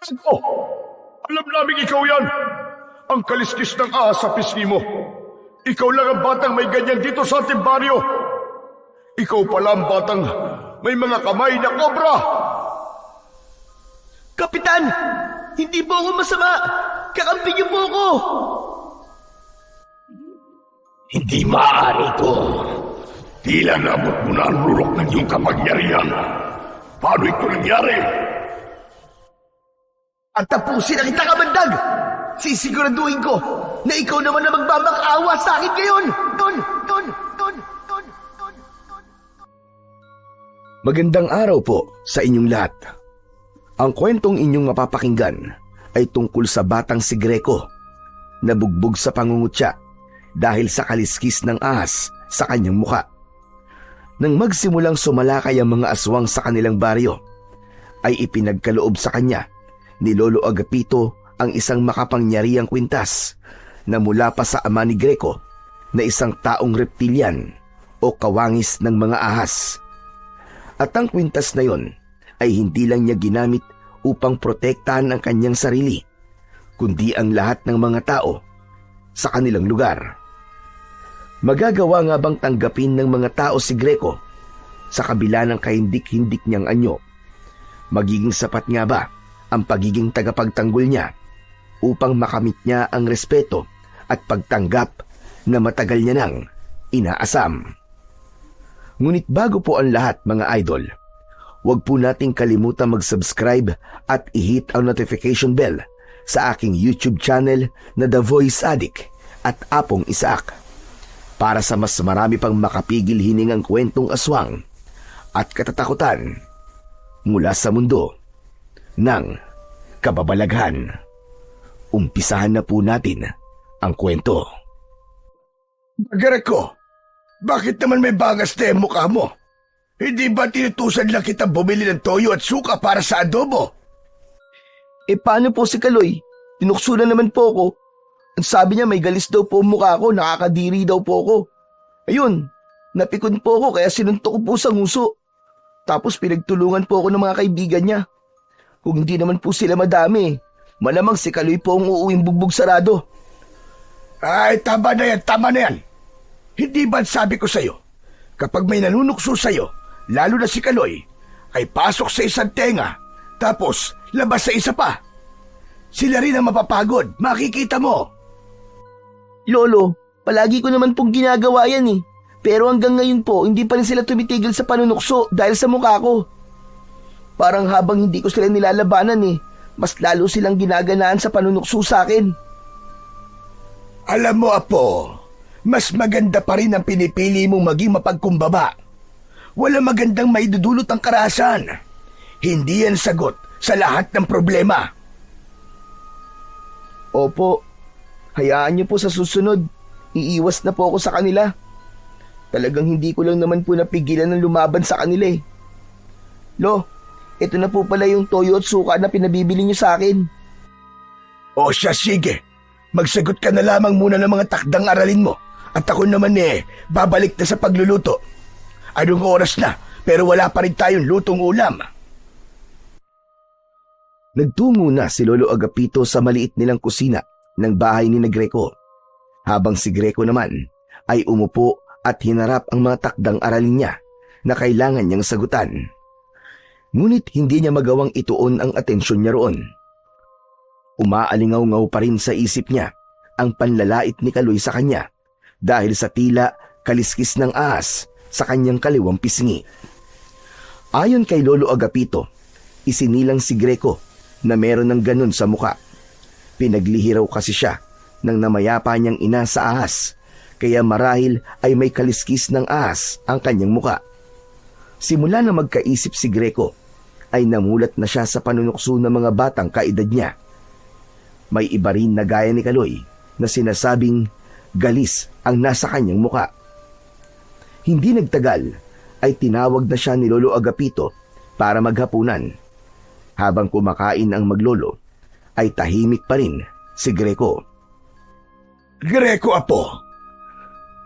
Oh, alam namin ikaw yan. Ang kaliskis ng ahas sa pisngi mo. Ikaw lang ang batang may ganyan dito sa ating baryo. Ikaw pala ang batang may mga kamay na kobra. Kapitan! Hindi po ako masama! Kakampi niyo po ako! Hindi maaari ito. Tila nabot mo na ang lulok ng iyong kapangyarihan. Paano ito nangyari? At tapusin na kita, kamandag! Sisiguraduhin ko na ikaw naman na magmamakaawa sa akin ngayon! Ton! Magandang araw po sa inyong lahat. Ang kwentong inyong mapapakinggan ay tungkol sa batang si Greco na bugbog sa pangungutya dahil sa kaliskis ng ahas sa kanyang muka. Nang magsimulang sumalakay ang mga aswang sa kanilang baryo, ay ipinagkaloob sa kanya ni Lolo Agapito ang isang makapangyarihang kwintas na mula pa sa ama ni Greco na isang taong reptilian o kawangis ng mga ahas. At ang kwintas na yon ay hindi lang niya ginamit upang protektahan ang kanyang sarili, kundi ang lahat ng mga tao sa kanilang lugar. Magagawa nga bang tanggapin ng mga tao si Greco sa kabila ng kahindik-hindik niyang anyo? Magiging sapat nga ba ang pagiging tagapagtanggol niya upang makamit niya ang respeto at pagtanggap na matagal niya nang inaasam? Ngunit bago po ang lahat, mga idol, huwag po nating kalimutan mag-subscribe at i-hit ang notification bell sa aking YouTube channel na The Voice Addict at Apong Isaac para sa mas marami pang makapigil hiningang kwentong aswang at katatakutan mula sa mundo ng kababalaghan. Umpisahan na po natin ang kwento. Greco, bakit naman may bagas na yung mukha mo? Hindi ba tinutusan lang kita bumili ng toyo at suka para sa adobo? Paano po si Kaloy? Tinukso na naman po ako. Ang sabi niya may galis daw po ang mukha ko, nakakadiri daw po ako. Ayun, napikon po ako kaya sinuntok ko po sa nguso. Tapos pinagtulungan po ako ng mga kaibigan niya. Kung hindi naman po sila madami, malamang si Kaloy po ang uuwing bugbog sarado. Ay, tama na yan. Hindi ba sabi ko sa'yo, kapag may nanunukso sa'yo, lalo na si Kaloy, ay pasok sa isang tenga, tapos labas sa isa pa. Sila rin ang mapapagod, makikita mo. Lolo, palagi ko naman pong ginagawa yan eh. Pero hanggang ngayon po, hindi pa rin sila tumitigil sa panunukso dahil sa mukha ko. Parang habang hindi ko sila nilalabanan eh, mas lalo silang ginaganaan sa panunukso sa akin. Alam mo, Apo, mas maganda pa rin ang pinipili mong maging mapagkumbaba. Wala magandang maidudulot ang karahasan. Hindi yan sagot sa lahat ng problema. Opo, hayaan niyo po sa susunod. Iiwas na po ako sa kanila. Talagang hindi ko lang naman po napigilan ng lumaban sa kanila eh. Lo, ito na po pala yung toyo at suka na pinabibili niyo sa akin. O siya, sige. Magsagot ka na lamang muna ng mga takdang aralin mo. At ako naman babalik na sa pagluluto. Anong oras na, pero wala pa rin tayong lutong ulam. Nagtungo na si Lolo Agapito sa maliit nilang kusina ng bahay ni Greco, habang si Greco naman ay umupo at hinarap ang mga takdang aralin niya na kailangan niyang sagutan. Ngunit hindi niya magawang ituon ang atensyon niya roon. Umaalingaw-ngaw pa rin sa isip niya ang panlalait ni Kaloy sa kanya dahil sa tila kaliskis ng ahas sa kanyang kaliwang pisngi. Ayon kay Lolo Agapito, isinilang si Greco na meron ng ganun sa muka. Pinaglihi raw kasi siya ng namayapa niyang ina sa ahas, kaya marahil ay may kaliskis ng ahas ang kanyang muka. Simula na magkaisip si Greco, ay namulat na siya sa panunukso ng mga batang kaedad niya. May iba rin na gaya ni Kaloy na sinasabing galis ang nasa kanyang muka. Hindi nagtagal ay tinawag na siya ni Lolo Agapito para maghapunan. Habang kumakain ang maglolo, ay tahimik pa rin si Greco. Greco, Apo,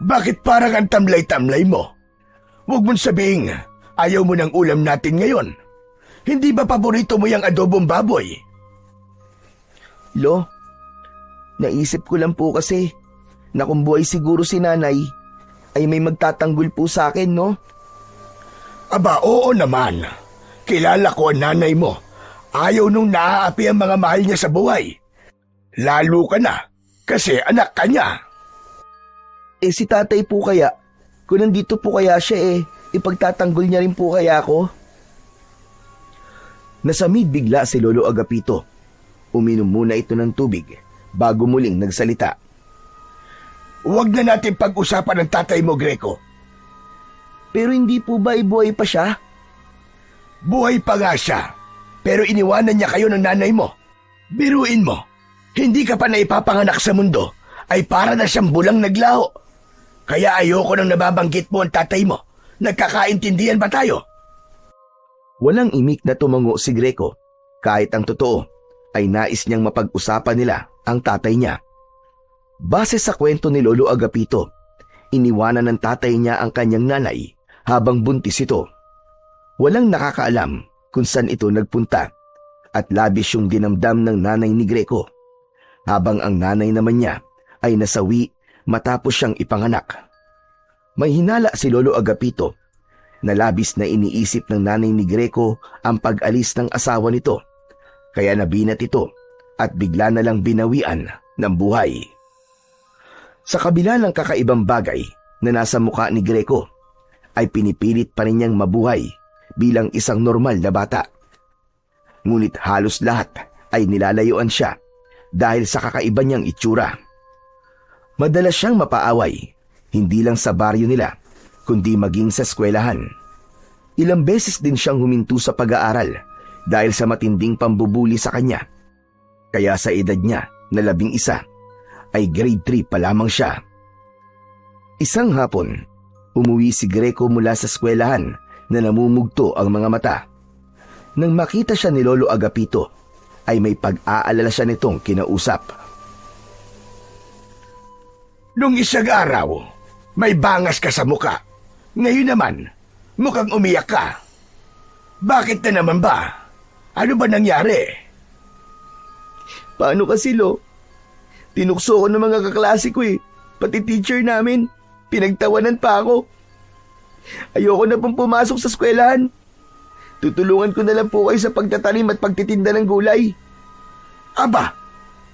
bakit parang ang tamlay-tamlay mo? Huwag mong sabihin, ayaw mo ng ulam natin ngayon. Hindi ba paborito mo yung adobong baboy? Lo, naisip ko lang po kasi na kung buhay siguro si nanay, ay may magtatanggol po sa akin, no? Aba, oo naman. Kilala ko ang nanay mo. Ayaw nung naaapi ang mga mahal niya sa buhay. Lalo ka na, kasi anak ka niya. Eh si tatay po kaya, kung nandito po kaya siya ipagtatanggol niya rin po kaya ako? Nasamid bigla si Lolo Agapito. Uminom muna ito ng tubig bago muling nagsalita. Huwag na natin pag-usapan ng tatay mo, Greco. Pero hindi po ba buhay pa siya? Buhay pa nga siya, pero iniwanan niya kayo ng nanay mo. Biruin mo, hindi ka pa naipapanganak sa mundo, ay para na siyang bulang naglaho. Kaya ayoko nang nababanggit mo ang tatay mo. Nagkakaintindihan ba tayo? Walang imik na tumango si Greco. Kahit ang totoo, ay nais niyang mapag-usapan nila ang tatay niya. Base sa kwento ni Lolo Agapito, iniwanan ng tatay niya ang kanyang nanay habang buntis ito. Walang nakakaalam kung saan ito nagpunta at labis yung dinamdam ng nanay ni Greco. Habang ang nanay naman niya ay nasawi matapos siyang ipanganak. May hinala si Lolo Agapito na labis na iniisip ng nanay ni Greco ang pag-alis ng asawa nito. Kaya nabinat ito at bigla na lang binawian ng buhay. Sa kabila ng kakaibang bagay na nasa mukha ni Greco, ay pinipilit pa rin niyang mabuhay bilang isang normal na bata. Ngunit halos lahat ay nilalayuan siya dahil sa kakaiba niyang itsura. Madalas siyang mapaaway, hindi lang sa baryo nila, kundi maging sa eskwelahan. Ilang beses din siyang huminto sa pag-aaral dahil sa matinding pambubuli sa kanya. Kaya sa edad niya na 11, ay grade 3 pa lamang siya. Isang hapon, umuwi si Greco mula sa eskwelahan na namumugto ang mga mata. Nang makita siya ni Lolo Agapito, ay may pag-aalala siya nitong kinausap. Nung isang araw, may bangas ka sa muka. Ngayon naman, mukhang umiyak ka. Bakit na naman ba? Ano ba nangyari? Paano kasi, Lo? Tinukso ko ng mga kaklase ko pati teacher namin. Pinagtawanan pa ako. Ayoko na pong pumasok sa eskwelahan. Tutulungan ko na lang po kayo sa pagtatanim at pagtitinda ng gulay. Aba,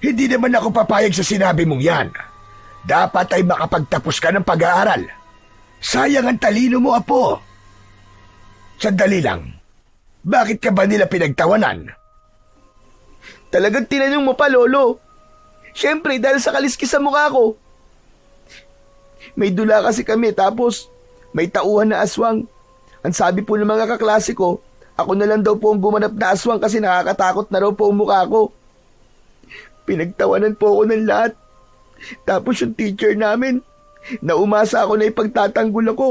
hindi naman ako papayag sa sinabi mong yan. Dapat ay makapagtapos ka ng pag-aaral. Sayang ang talino mo, apo. Sandali lang. Bakit ka ba nila pinagtawanan? Talagang tinanong mo pa, Lolo. Siyempre, dahil sa kaliskis sa mukha ko. May dula kasi kami tapos may tauhan na aswang. Ang sabi po ng mga kaklase ko, ako na lang daw po ang gumanap na aswang kasi nakakatakot na raw po ang mukha ko. Pinagtawanan po ako ng lahat. Tapos yung teacher namin, na umasa ako na ipagtatanggol ako,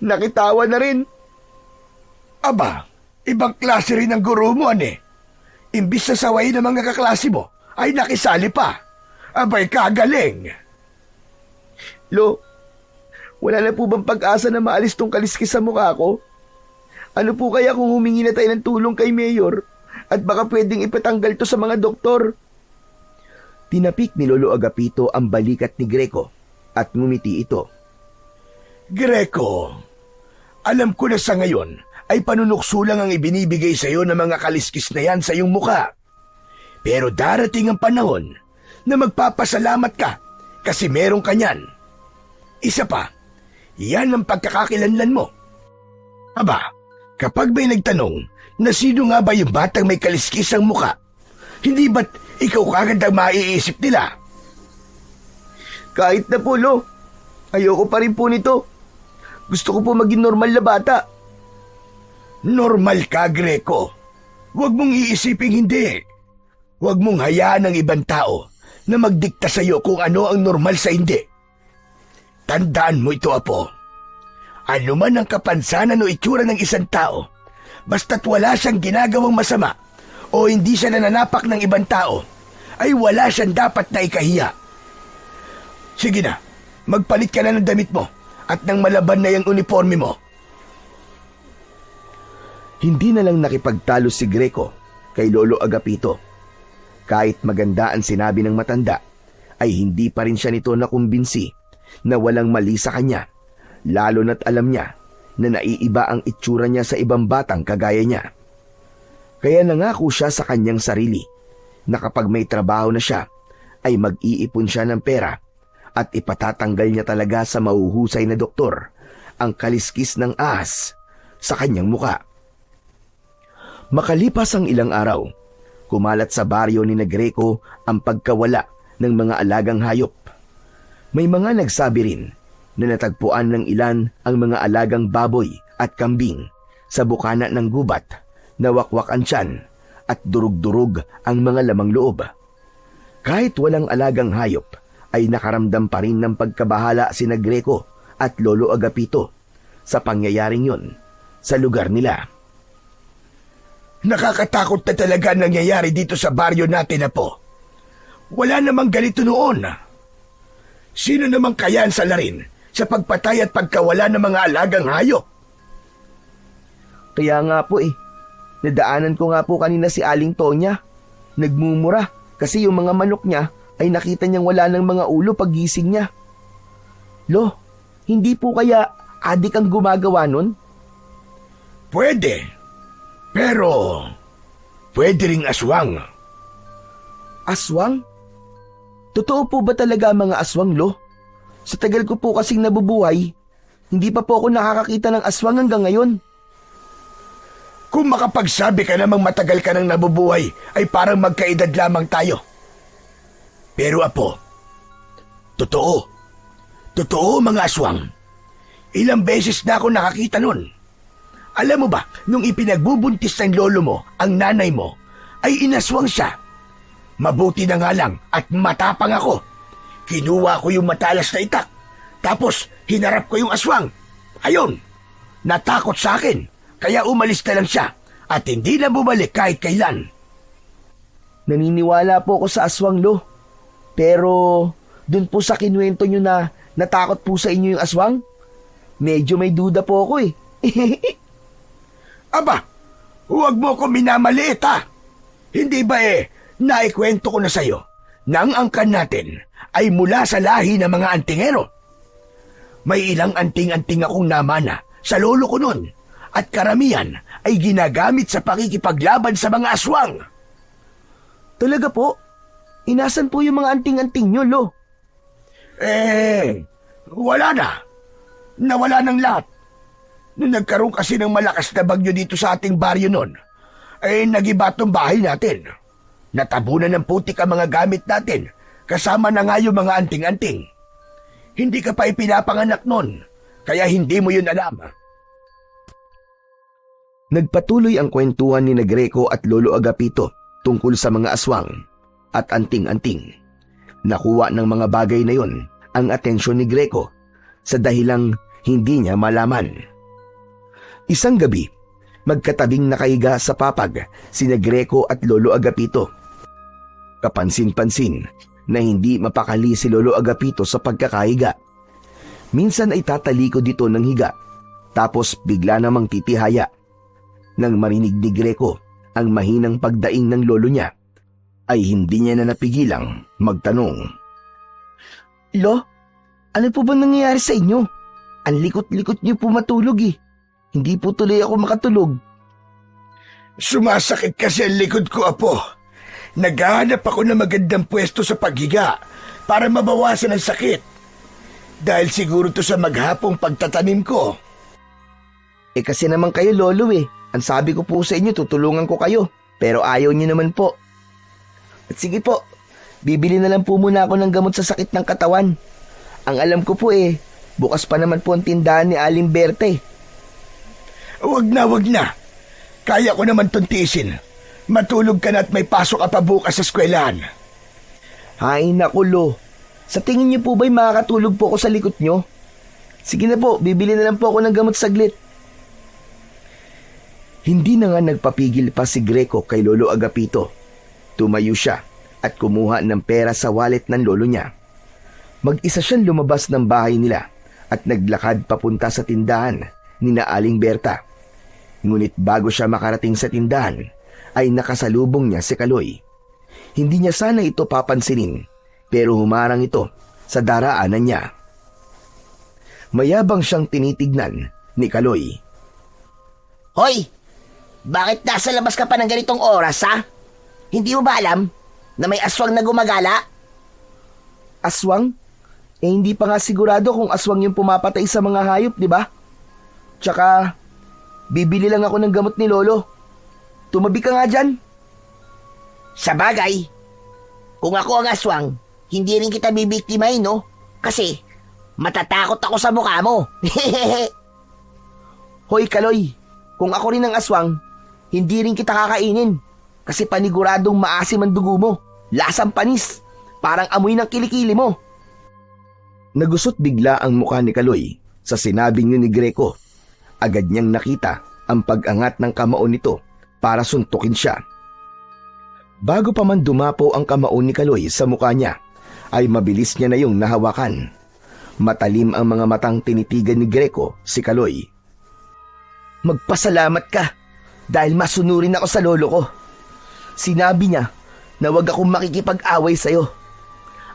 nakitawa na rin. Aba, ibang klase rin ang guro mo, ane. Imbis na sawayin ng mga kaklase mo, ay nakisali pa. Abay, kagaling. Lo, wala na po bang pag-asa na maalis tong kaliskis sa mukha ko? Ano po kaya kung humingi na tayo ng tulong kay Mayor at baka pwedeng ipatanggal to sa mga doktor? Tinapik ni Lolo Agapito ang balikat ni Greco at ngumiti ito. Greco, alam ko na sa ngayon ay panunukso lang ang ibinibigay sa iyo ng mga kaliskis na yan sa iyong mukha. Pero darating ang panahon na magpapasalamat ka kasi meron ka niyan. Isa pa, yan ang pagkakakilanlan mo. Aba, kapag may nagtanong na sino nga ba yung batang may kaliskis ang mukha, hindi ba't ikaw kagad ang maiisip nila? Kahit na po, Lo, ayoko pa rin po nito. Gusto ko po maging normal na bata. Normal ka, Greco. Huwag mong iisiping hindi. Huwag mong hayaan ng ibang tao na magdikta sa iyo kung ano ang normal sa hindi. Tandaan mo ito, apo. Ano man ang kapansanan o itsura ng isang tao, basta't wala siyang ginagawang masama o hindi siya nananapak ng ibang tao, ay wala siyang dapat na ikahiya. Sige na, magpalit ka na ng damit mo at ng malaban na yung uniforme mo. Hindi na lang nakipagtalo si Greco kay Lolo Agapito. Kahit maganda ang sinabi ng matanda, ay hindi pa rin siya nito nakumbinsi na walang mali sa kanya, lalo na't alam niya na naiiba ang itsura niya sa ibang batang kagaya niya. Kaya nangako siya sa kanyang sarili na kapag may trabaho na siya, ay mag-iipon siya ng pera at ipatatanggal niya talaga sa mahuhusay na doktor ang kaliskis ng ahas sa kanyang muka. Makalipas ang ilang araw, kumalat sa baryo ni Greco ang pagkawala ng mga alagang hayop. May mga nagsabi rin na natagpuan ng ilan ang mga alagang baboy at kambing sa bukana ng gubat na wakwak ang tiyan at durug-durug ang mga lamang loob. Kahit walang alagang hayop, ay nakaramdam pa rin ng pagkabahala si Greco at Lolo Agapito sa pangyayaring yon sa lugar nila. Nakakatakot na talaga ang nangyayari dito sa baryo natin, Apo. Wala namang ganito noon. Sino namang kaya ang salarin sa pagpatay at pagkawala ng mga alagang hayop? Kaya nga po nadaanan ko nga po kanina si Aling Tonya. Nagmumura kasi yung mga manok niya ay nakita niyang wala ng mga ulo paggising niya. Lo, hindi po kaya adik ang gumagawa nun? Pwede. Pero, pwede ring aswang. Aswang? Totoo po ba talaga ang mga aswang, Lo? Sa tagal ko po kasing nabubuhay, hindi pa po ako nakakakita ng aswang hanggang ngayon. Kung makapagsabi ka namang matagal ka nang nabubuhay, ay parang magkaedad lamang tayo. Pero Apo, totoo. Totoo mga aswang. Ilang beses na ako nakakita nun. Alam mo ba, nung ipinagbubuntis ng lolo mo, ang nanay mo, ay inaswang siya. Mabuti na nga lang at matapang ako. Kinuha ko yung matalas na itak. Tapos hinarap ko yung aswang. Ayun, natakot sa akin. Kaya umalis na lang siya at hindi na bumalik kahit kailan. Naniniwala po ako sa aswang, Lo. Pero dun po sa kinuwento nyo na natakot po sa inyo yung aswang, medyo may duda po ako Aba, huwag mo ko minamaliit ha. Hindi ba naikwento ko na sa'yo na ang angkan natin ay mula sa lahi ng mga antingero. May ilang anting-anting akong namana sa lolo ko nun at karamihan ay ginagamit sa pakikipaglaban sa mga aswang. Talaga po? Inasan po yung mga anting-anting nyo, Lo? Wala na. Nawala ng lahat. Nung nagkaroon kasi ng malakas na bagyo dito sa ating baryo nun, ay nagiba tong bahay natin. Natabunan ng putik ang mga gamit natin, kasama na nga yung mga anting-anting. Hindi ka pa ipinapanganak nun, kaya hindi mo yun alam. Nagpatuloy ang kwentuhan ni Greco at Lolo Agapito tungkol sa mga aswang at anting-anting. Nakuha ng mga bagay na yon ang atensyon ni Greco sa dahilang hindi niya malaman. Isang gabi, magkatabing nakahiga sa papag sina Greco at Lolo Agapito. Kapansin-pansin na hindi mapakali si Lolo Agapito sa pagkakahiga. Minsan ay tatalikod dito ng higa, tapos bigla namang titihaya. Nang marinig ni Greco ang mahinang pagdaing ng lolo niya, ay hindi niya na napigilang magtanong. Lo, ano po ba nangyayari sa inyo? Ang likot-likot niyo po matulog Hindi po tuloy ako makatulog. Sumasakit kasi ang likod ko, Apo. Naghahanap ako ng magandang pwesto sa paghiga para mabawasan ang sakit. Dahil siguro to sa maghapong pagtatanim ko. Kasi naman kayo, Lolo Ang sabi ko po sa inyo, tutulungan ko kayo. Pero ayaw niyo naman po. At sige po, bibili na lang po muna ako ng gamot sa sakit ng katawan. Ang alam ko po bukas pa naman po ang tindahan ni Aling Berta Wag na. Kaya ko naman tuntisin. Matulog ka na at may pasok ka pa bukas sa eskwelahan. Hay naku, Lo. Sa tingin niyo po ba'y makakatulog po ako sa likod niyo? Sige na po, bibili na lang po ako ng gamot saglit. Hindi na nga nagpapigil pa si Greco kay Lolo Agapito. Tumayo siya at kumuha ng pera sa wallet ng lolo niya. Mag-isa siyang lumabas ng bahay nila at naglakad papunta sa tindahan ni na Aling Berta. Ngunit bago siya makarating sa tindahan, ay nakasalubong niya si Kaloy. Hindi niya sana ito papansinin, pero humarang ito sa daraanan niya. Mayabang siyang tinitignan ni Kaloy. Hoy! Bakit nasa labas ka pa ng ganitong oras, ha? Hindi mo ba alam na may aswang na gumagala? Aswang? Hindi pa nga sigurado kung aswang yung pumapatay sa mga hayop, di ba? Tsaka, bibili lang ako ng gamot ni Lolo. Tumabi ka nga dyan. Sa bagay, kung ako ang aswang, hindi rin kita bibiktimahin, no? Kasi, matatakot ako sa mukha mo. Hoy, Kaloy, kung ako rin ang aswang, hindi rin kita kakainin. Kasi paniguradong maasim ang dugo mo. Lasang panis. Parang amoy ng kilikili mo. Nagusot bigla ang mukha ni Kaloy sa sinabing yun ni Greco. Agad niyang nakita ang pag-angat ng kamao nito para suntukin siya. Bago pa man dumapo ang kamao ni Kaloy sa mukha niya, ay mabilis niya na yung nahawakan. Matalim ang mga matang tinitigan ni Greco si Kaloy. Magpasalamat ka dahil masunurin ako sa lolo ko. Sinabi niya na wag akong makikipag-away sa'yo.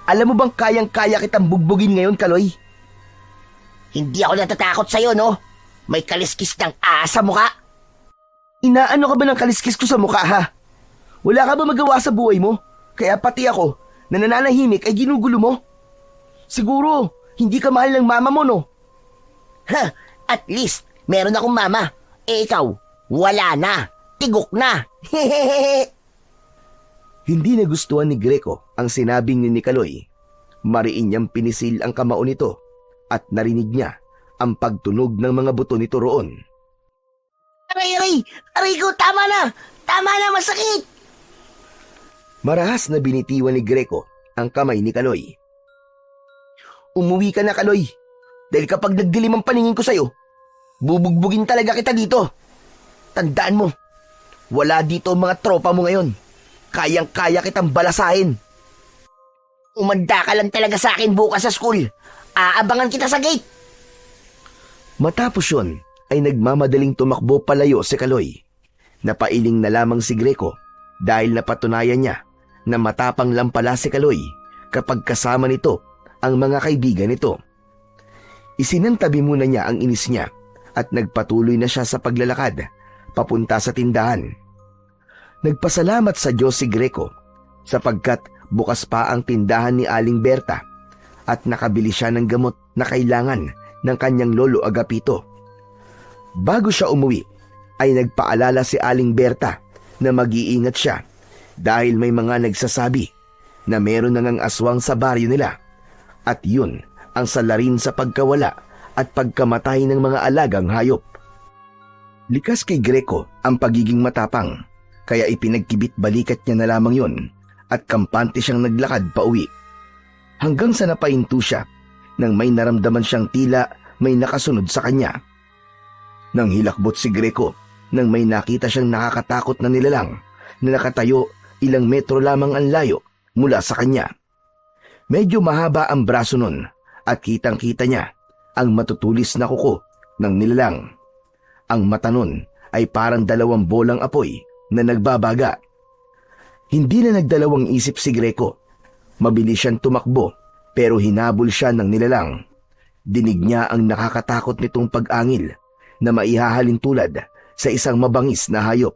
Alam mo bang kayang-kaya kitang bugbugin ngayon, Kaloy? Hindi ako natatakot sa'yo, no? May kaliskis ng asa mukha. Inaano ka ba ng kaliskis ko sa mukha, ha? Wala ka ba magawa sa buhay mo? Kaya pati ako, na nananahimik ay ginugulo mo? Siguro, hindi ka mahal ng mama mo, no? Ha, at least, meron akong mama. Eh ikaw, wala na. Tigok na. Hindi nagustuhan ni Greco ang sinabing ni Kaloy. Mariin niyang pinisil ang kamao nito at narinig niya ang pagtunog ng mga buto nito roon. Aray! Aray ko, tama na! Tama na, masakit! Marahas na binitiwan ni Greco ang kamay ni Kaloy. Umuwi ka na, Kaloy. Dahil kapag nagdilim ang paningin ko sa'yo, bubugbugin talaga kita dito. Tandaan mo, wala dito ang mga tropa mo ngayon. Kayang-kaya kitang balasahin. Umanda ka lang talaga sa akin bukas sa school. Aabangan kita sa gate. Matapos yun, ay nagmamadaling tumakbo palayo si Kaloy. Napailing na lamang si Greco dahil napatunayan niya na matapang lang pala si Kaloy kapag kasama nito ang mga kaibigan nito. Isinantabi muna niya ang inis niya at nagpatuloy na siya sa paglalakad papunta sa tindahan. Nagpasalamat sa Diyos si Greco sapagkat bukas pa ang tindahan ni Aling Berta at nakabili siya ng gamot na kailangan ng kanyang lolo Agapito. Bago siya umuwi, ay nagpaalala si Aling Berta na mag-iingat siya dahil may mga nagsasabi na meron na ngang aswang sa baryo nila at yun ang salarin sa pagkawala at pagkamatay ng mga alagang hayop. Likas kay Greco ang pagiging matapang, kaya ipinagkibit balikat niya na lamang yun at kampante siyang naglakad pa uwi. Hanggang sa napahinto siya nang may naramdaman siyang tila may nakasunod sa kanya. Nang hilakbot si Greco nang may nakita siyang nakakatakot na nilalang na nakatayo ilang metro lamang ang layo mula sa kanya. Medyo mahaba ang braso nun at kitang-kita niya ang matutulis na kuko ng nilalang. Ang mata nun ay parang 2 bolang apoy na nagbabaga. Hindi na nagdalawang isip si Greco. Mabilis siyang tumakbo pero hinabol siya ng nilalang. Dinig niya ang nakakatakot nitong pag-angil na maihahalin tulad sa isang mabangis na hayop.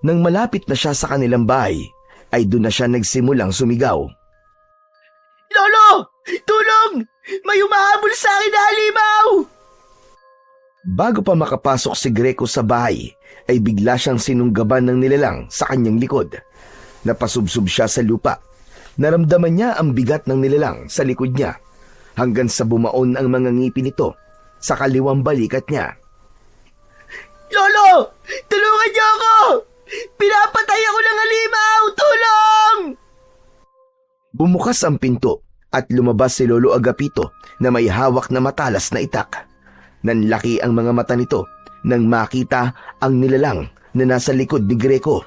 Nang malapit na siya sa kanilang bahay, ay doon na siya nagsimulang sumigaw. Lolo! Tulong! May humahabol sa akin na halimaw! Bago pa makapasok si Greco sa bahay, ay bigla siyang sinunggaban ng nilalang sa kanyang likod. Napasubsob siya sa lupa. Naramdaman niya ang bigat ng nilalang sa likod niya hanggang sa bumaon ang mga ngipin nito sa kaliwang balikat niya. Lolo! Tulungan niyo ako! Pinapatay ako ng halimaw! Tulong! Bumukas ang pinto at lumabas si Lolo Agapito na may hawak na matalas na itak. Nanlaki ang mga mata nito nang makita ang nilalang na nasa likod ni Greco.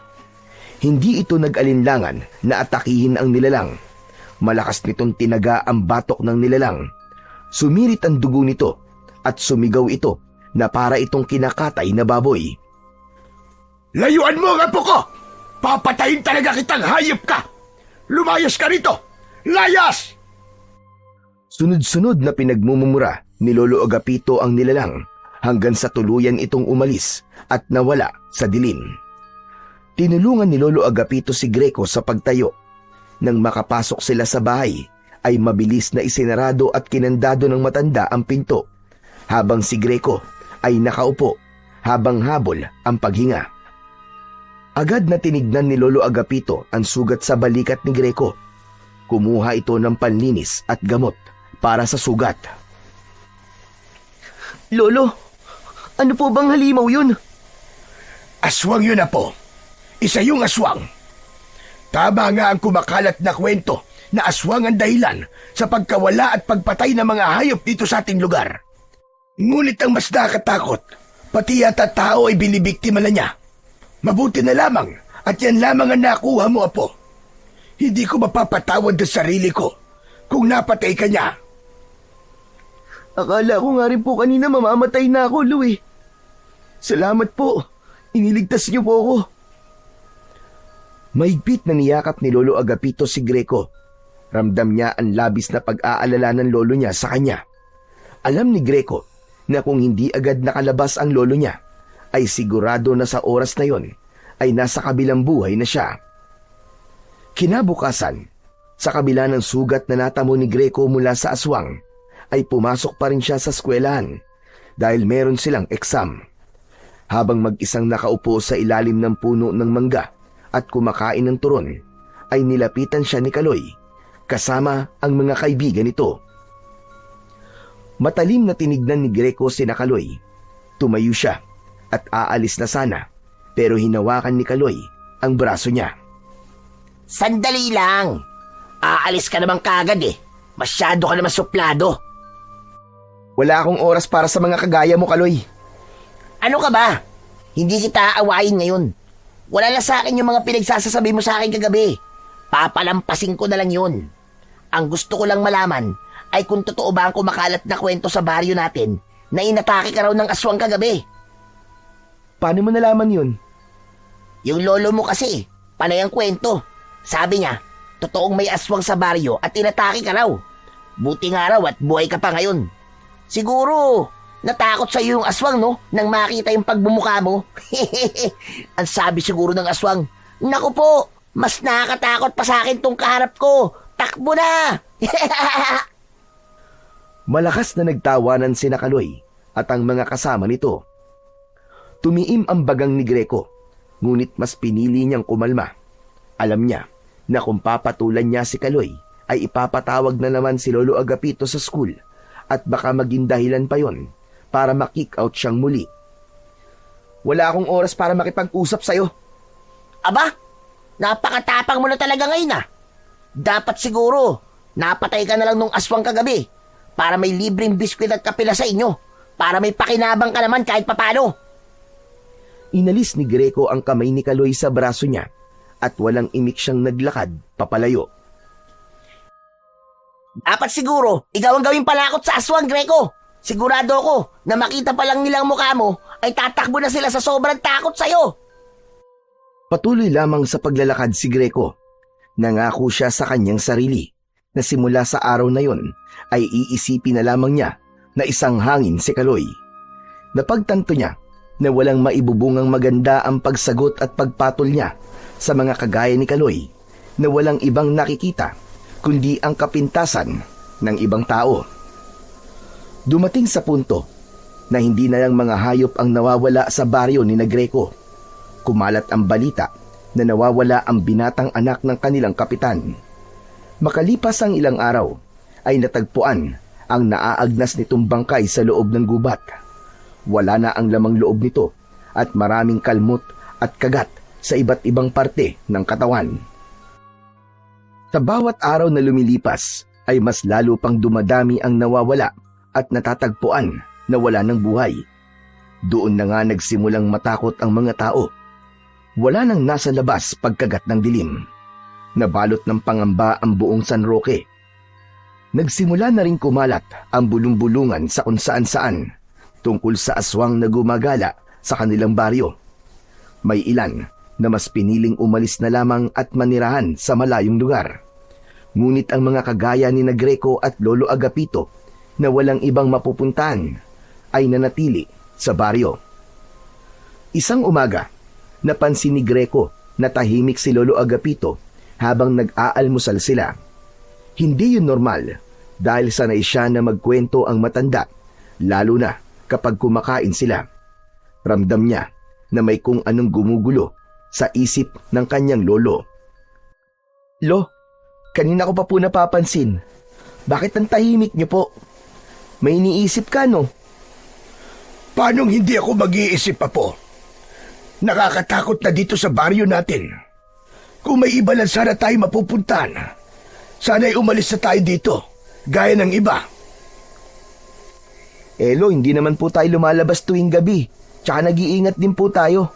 Hindi ito nag-alinlangan na atakihin ang nilalang. Malakas nitong tinaga ang batok ng nilalang. Sumirit ang dugo nito at sumigaw ito na para itong kinakatay na baboy. Layuan mo ang apo ko! Papatay Papatayin talaga kitang hayop ka! Lumayas ka rito! Layas! Sunod-sunod na pinagmumura ni Lolo Agapito ang nilalang hanggang sa tuluyan itong umalis at nawala sa dilim. Tinulungan ni Lolo Agapito si Greco sa pagtayo. Nang makapasok sila sa bahay, ay mabilis na isinarado at kinandado ng matanda ang pinto, habang si Greco ay nakaupo habang habol ang paghinga. Agad na tinignan ni Lolo Agapito ang sugat sa balikat ni Greco. Kumuha ito ng panlinis at gamot para sa sugat. Lolo, ano po bang halimaw yun? Aswang yun, Apo. Isa yung aswang. Tama nga ang kumakalat na kwento na aswang ang dahilan sa pagkawala at pagpatay ng mga hayop dito sa ating lugar. Ngunit ang mas nakakatakot, pati yata tao ay binibiktima na niya. Mabuti na lamang at yan lamang ang nakuha mo, Apo. Hindi ko mapapatawad sa sarili ko kung napatay ka niya. Akala ko nga rin po kanina mamamatay na ako, Louie. Salamat po. Iniligtas niyo po ako. Mahigpit na niyakap ni Lolo Agapito si Greco. Ramdam niya ang labis na pag-aalala ng lolo niya sa kanya. Alam ni Greco na kung hindi agad nakalabas ang lolo niya, ay sigurado na sa oras na yon ay nasa kabilang buhay na siya. Kinabukasan, sa kabila ng sugat na natamo ni Greco mula sa aswang, ay pumasok pa rin siya sa eskwelahan dahil meron silang eksam. Habang mag-isang nakaupo sa ilalim ng puno ng mangga at kumakain ng turon, ay nilapitan siya ni Kaloy kasama ang mga kaibigan nito. Matalim na tinignan ni Greco si Kaloy. Tumayo siya at aalis na sana, pero hinawakan ni Kaloy ang braso niya. Sandali lang. Aalis ka naman kagad eh. Masyado ka naman suplado. Wala akong oras para sa mga kagaya mo, Kaloy. Ano ka ba? Hindi kita aawayin ngayon. Wala na sa akin yung mga pinagsasasabi mo sa akin kagabi. Papalampasin ko na lang yun. Ang gusto ko lang malaman ay kung totoo ba ang kumakalat na kwento sa baryo natin na inatake ka raw ng aswang kagabi. Paano mo nalaman yun? Yung lolo mo kasi, panay ang kwento. Sabi niya, totoong may aswang sa baryo at inatake ka raw. Buti nga raw at buhay ka pa ngayon. Siguro, natakot sa iyo yung aswang, no? Nang makita yung pagbumuka mo. Ang sabi siguro ng aswang, naku po, mas nakakatakot pa sa akin tong kaharap ko. Takbo na! Malakas na nagtawanan si Kaloy at ang mga kasama nito. Tumiim ang bagang ni Greco, ngunit mas pinili niyang kumalma. Alam niya na kung papatulan niya si Kaloy, ay ipapatawag na naman si Lolo Agapito sa school at baka maging dahilan pa yon para makick out siyang muli. Wala akong oras para makipag-usap sa'yo. Aba, napakatapang mo na talaga ngayon ah. Dapat siguro, napatay ka na lang nung aswang kagabi para may libreng biskwit at kapila sa inyo, para may pakinabang ka naman kahit papano. Inalis ni Greco ang kamay ni Kaloy sa braso niya at walang imik siyang naglakad papalayo. Dapat siguro, ikaw ang gawing palakot sa aswang, Greco. Sigurado ako na makita pa lang nilang mukha mo ay tatakbo na sila sa sobrang takot sa'yo. Patuloy lamang sa paglalakad si Greco. Nangako siya sa kanyang sarili na simula sa araw na yon ay iisipin na lamang niya na isang hangin si Kaloy. Napagtanto niya na walang maibubungang maganda ang pagsagot at pagpatol niya sa mga kagaya ni Kaloy na walang ibang nakikita kundi ang kapintasan ng ibang tao. Dumating sa punto na hindi na lang mga hayop ang nawawala sa baryo ni Greco. Kumalat ang balita na nawawala ang binatang anak ng kanilang kapitan. Makalipas ang ilang araw, ay natagpuan ang naaagnas nitong bangkay sa loob ng gubat. Wala na ang lamang loob nito at maraming kalmot at kagat sa iba't ibang parte ng katawan. Sa bawat araw na lumilipas, ay mas lalo pang dumadami ang nawawala at natatagpuan na wala ng buhay. Doon na nga nagsimulang matakot ang mga tao. Wala nang nasa labas pagkagat ng dilim. Nabalot ng pangamba ang buong San Roque. Nagsimula na rin kumalat ang bulong-bulungan sa kung saan-saan tungkol sa aswang na gumagala sa kanilang baryo. May ilan na mas piniling umalis na lamang at manirahan sa malayong lugar. Ngunit ang mga kagaya ni na Greco at Lolo Agapito na walang ibang mapupuntahan ay nanatili sa baryo. Isang umaga, napansin ni Greco na tahimik si Lolo Agapito habang nag-aalmusal sila. Hindi yun normal dahil sanay siya na magkwento ang matanda, lalo na kapag kumakain sila. Ramdam niya na may kung anong gumugulo sa isip ng kanyang lolo. Lo, kanina ko pa po napapansin. Bakit ang tahimik niyo po? May iniisip ka, no? Paanong hindi ako mag-iisip pa po? Nakakatakot na dito sa baryo natin. Kung may iba lang sana tayo mapupuntahan, sana'y umalis na tayo dito, gaya ng iba. Lo, hindi naman po tayo lumalabas tuwing gabi. Tsaka nag-iingat din po tayo.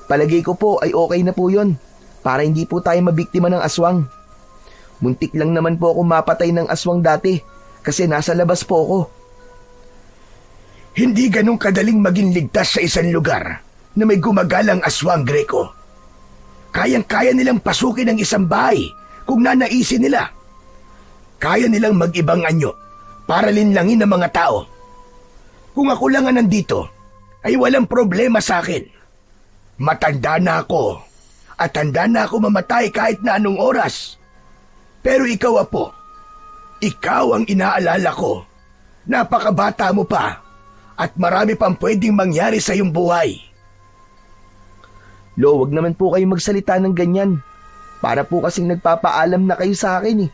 Palagay ko po ay okay na po yun, para hindi po tayo mabiktima ng aswang. Muntik lang naman po ako mapatay ng aswang dati, kasi nasa labas po ako. Hindi ganun kadaling maging ligtas sa isang lugar na may gumagalang aswang, Greco. Kayang-kaya nilang pasukin ang isang bahay kung nanaisin nila. Kaya nilang mag-ibang anyo para linlangin ang mga tao. Kung ako lang ang nandito, ay walang problema sa akin. Matanda na ako at handa na ako mamatay kahit na anong oras. Pero ikaw, Apo, ikaw ang inaalala ko. Napakabata mo pa at marami pang pwedeng mangyari sa iyong buhay. Lo, wag naman po kayo magsalita ng ganyan. Para po kasing nagpapaalam na kayo sa akin eh.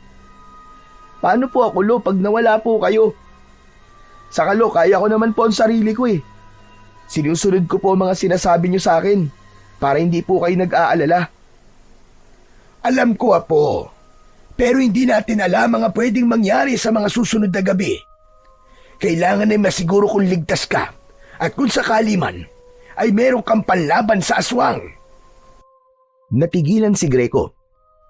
Paano po ako, Lo, pag nawala po kayo? Saka, Lo, kaya ko naman po ang sarili ko eh. Sinusunod ko po ang mga sinasabi niyo sa akin para hindi po kayo nag-aalala. Alam ko, Apo, pero hindi natin alam mga pwedeng mangyari sa mga susunod na gabi. Kailangan ay masiguro kung ligtas ka at kung sakali man ay meron kang panlaban sa aswang. Natigilan si Greco.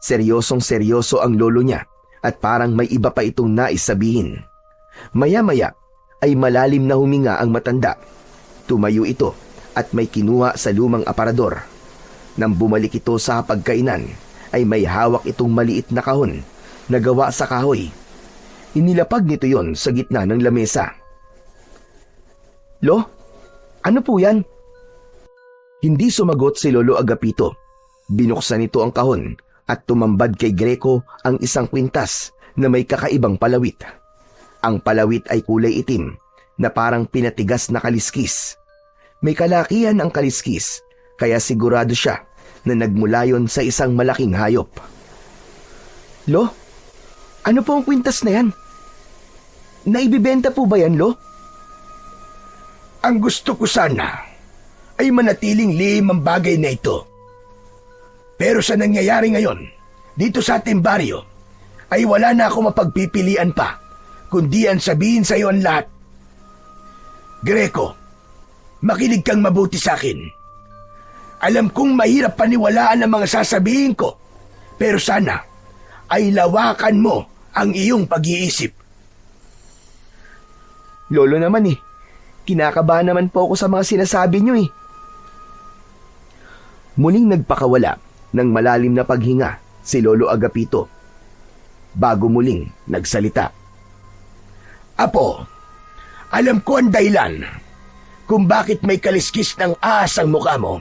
Seryosong seryoso ang lolo niya at parang may iba pa itong nais sabihin. Maya-maya ay malalim na huminga ang matanda. Tumayo ito at may kinuha sa lumang aparador. Nang bumalik ito sa pagkainan ay may hawak itong maliit na kahon na gawa sa kahoy. Inilapag nito yon sa gitna ng lamesa. Lo, ano po yan? Hindi sumagot si Lolo Agapito. Binuksan nito ang kahon at tumambad kay Greco ang isang kwintas na may kakaibang palawit. Ang palawit ay kulay itim na parang pinatigas na kaliskis. May kalakihan ang kaliskis kaya sigurado siya na nagmula yon sa isang malaking hayop. Lo, ano po ang kwintas na yan? Naibibenta po ba yan, Lo? Ang gusto ko sana ay manatiling lihim ang bagay na ito. Pero sa nangyayari ngayon, dito sa ating baryo, ay wala na ako mapagpipilian pa, kundi ang sabihin sa iyo ang lahat. Greco, makinig kang mabuti sa akin. Alam kong mahirap paniwalaan ang mga sasabihin ko, pero sana ay lawakan mo ang iyong pag-iisip. Lolo naman eh, kinakabahan naman po ako sa mga sinasabi niyo eh. Muling nagpakawala ng malalim na paghinga si Lolo Agapito. Bago muling nagsalita. Apo, alam ko ang dahilan kung bakit may kaliskis ng ahas ang mukha mo.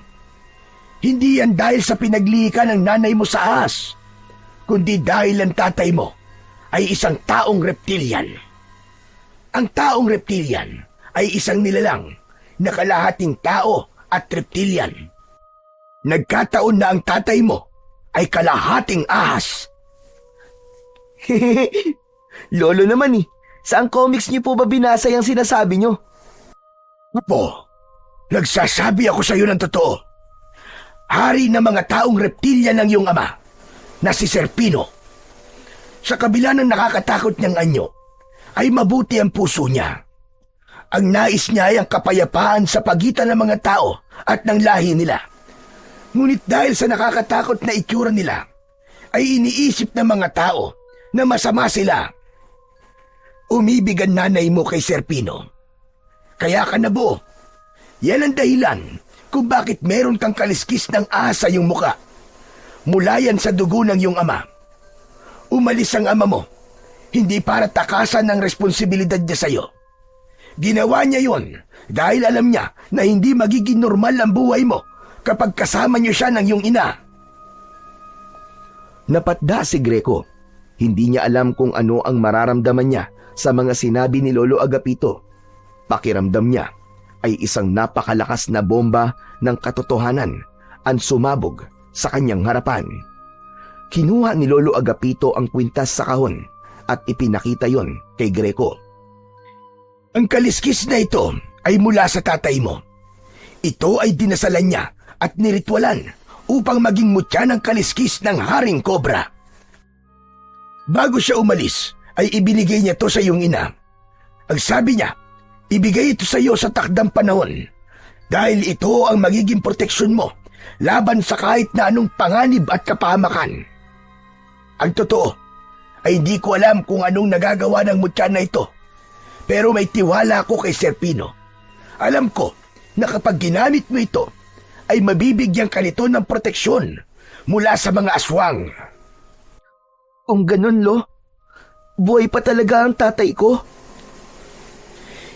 Hindi yan dahil sa pinaglihi ka ng nanay mo sa ahas, kundi dahil ang tatay mo ay isang taong reptilian. Ang taong reptilian ay isang nilalang na kalahating tao at reptilian. Nagkataon na ang tatay mo ay kalahating ahas. Lolo naman eh, saan comics niyo po ba binasa yung sinasabi niyo? Apo, nagsasabi ako sa iyo ng totoo. Hari ng mga taong reptilian ng iyong ama, na si Serpino. Sa kabila ng nakakatakot niyang anyo, ay mabuti ang puso niya. Ang nais niya ay ang kapayapaan sa pagitan ng mga tao at ng lahi nila. Ngunit dahil sa nakakatakot na itsura nila, ay iniisip ng mga tao na masama sila. Umibig ang nanay mo kay Serpino. Kaya ka nabuo. Yan ang dahilan kung bakit meron kang kaliskis ng ahas sa iyong muka. Mula yan sa dugo ng iyong ama. Umalis ang ama mo, hindi para takasan ang responsibilidad niya sa iyo. Ginawa niya yon dahil alam niya na hindi magiging normal ang buhay mo kapag kasama niyo siya ng iyong ina. Napatda si Greco. Hindi niya alam kung ano ang mararamdaman niya sa mga sinabi ni Lolo Agapito. Pakiramdam niya ay isang napakalakas na bomba ng katotohanan ang sumabog sa kanyang harapan. Kinuha ni Lolo Agapito ang kwintas sa kahon at ipinakita yon kay Greco. Ang kaliskis na ito ay mula sa tatay mo. Ito ay dinasalan niya at niritwalan upang maging mutya ng kaliskis ng Haring Cobra. Bago siya umalis, ay ibinigay niya to sa iyong ina. Ang sabi niya, ibigay ito sa iyo sa takdang panahon dahil ito ang magiging proteksyon mo laban sa kahit na anong panganib at kapahamakan. Ang totoo ay hindi ko alam kung anong nagagawa ng mutya na ito, pero may tiwala ako kay Serpino. Alam ko na kapag ginamit mo ito, ay mabibigyan ka nito ng proteksyon mula sa mga aswang. Kung ganun, Lo, buhay pa talaga ang tatay ko?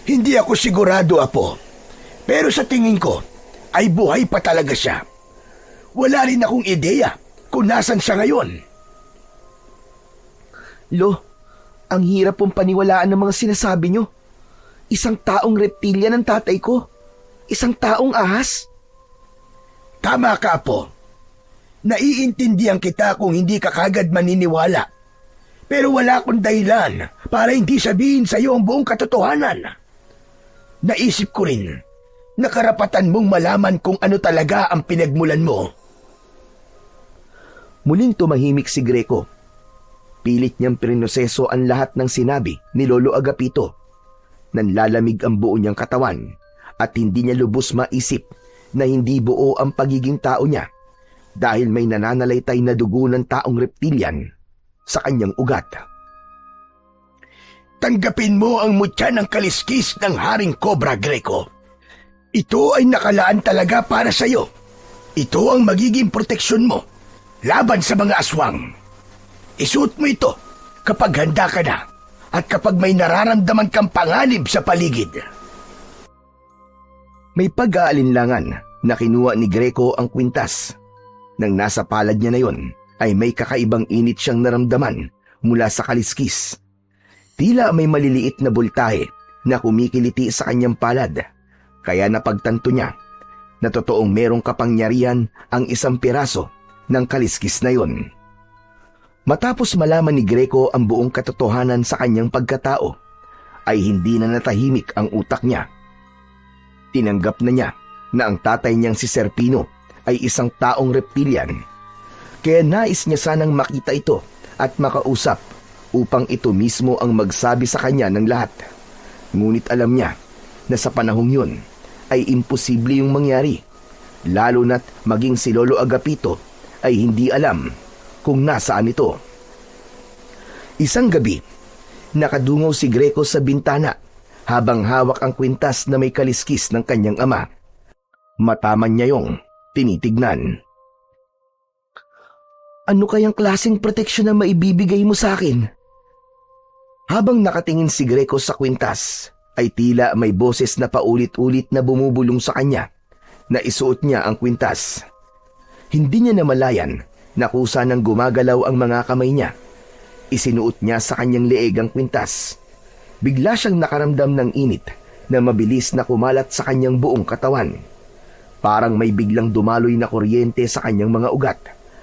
Hindi ako sigurado, Apo. Pero sa tingin ko, ay buhay pa talaga siya. Wala rin akong ideya kung nasan siya ngayon. Lo, ang hirap pong paniwalaan ng mga sinasabi nyo. Isang taong reptilya ng tatay ko. Isang taong ahas. Tama ka, Apo. Naiintindihan kita kung hindi ka kagad maniniwala. Pero wala akong dahilan para hindi sabihin sa iyo ang buong katotohanan. Naisip ko rin na karapatan mong malaman kung ano talaga ang pinagmulan mo. Muling tumahimik si Greco. Pilit niyang prinoseso ang lahat ng sinabi ni Lolo Agapito. Nanlalamig ang buo niyang katawan at hindi niya lubos maisip na hindi buo ang pagiging tao niya dahil may nananalaytay na dugo ng taong reptilian sa kanyang ugat. Tanggapin mo ang mutya ng kaliskis ng Haring Cobra, Greco. Ito ay nakalaan talaga para sa iyo. Ito ang magiging proteksyon mo laban sa mga aswang. Isuot mo ito kapag handa ka na at kapag may nararamdaman kang panganib sa paligid. May pag-aalinlangan na kinuha ni Greco ang kwintas. Nang nasa palad niya na yon, ay may kakaibang init siyang naramdaman mula sa kaliskis. Tila may maliliit na bultahe na kumikiliti sa kanyang palad, kaya napagtanto niya na totoong merong kapangyarihan ang isang piraso ng kaliskis na yon. Matapos malaman ni Greco ang buong katotohanan sa kanyang pagkatao, ay hindi na natahimik ang utak niya. Tinanggap na niya na ang tatay niyang si Serpino ay isang taong reptilian, kaya nais niya sanang makita ito at makausap upang ito mismo ang magsabi sa kanya ng lahat. Ngunit alam niya na sa panahong yun ay imposible yung mangyari, lalo na't maging si Lolo Agapito ay hindi alam kung nasaan ito. Isang gabi, nakadungaw si Greco sa bintana habang hawak ang kwintas na may kaliskis ng kanyang ama. Mataman niya yung tinitignan. Ano kayang klaseng proteksyon na maibibigay mo sa akin? Habang nakatingin si Greco sa kwintas, ay tila may boses na paulit-ulit na bumubulong sa kanya na isuot niya ang kwintas. Hindi niya namalayan na kusa nang gumagalaw ang mga kamay niya. Isinuot niya sa kanyang leeg ang kwintas. Bigla siyang nakaramdam ng init na mabilis na kumalat sa kanyang buong katawan. Parang may biglang dumaloy na kuryente sa kanyang mga ugat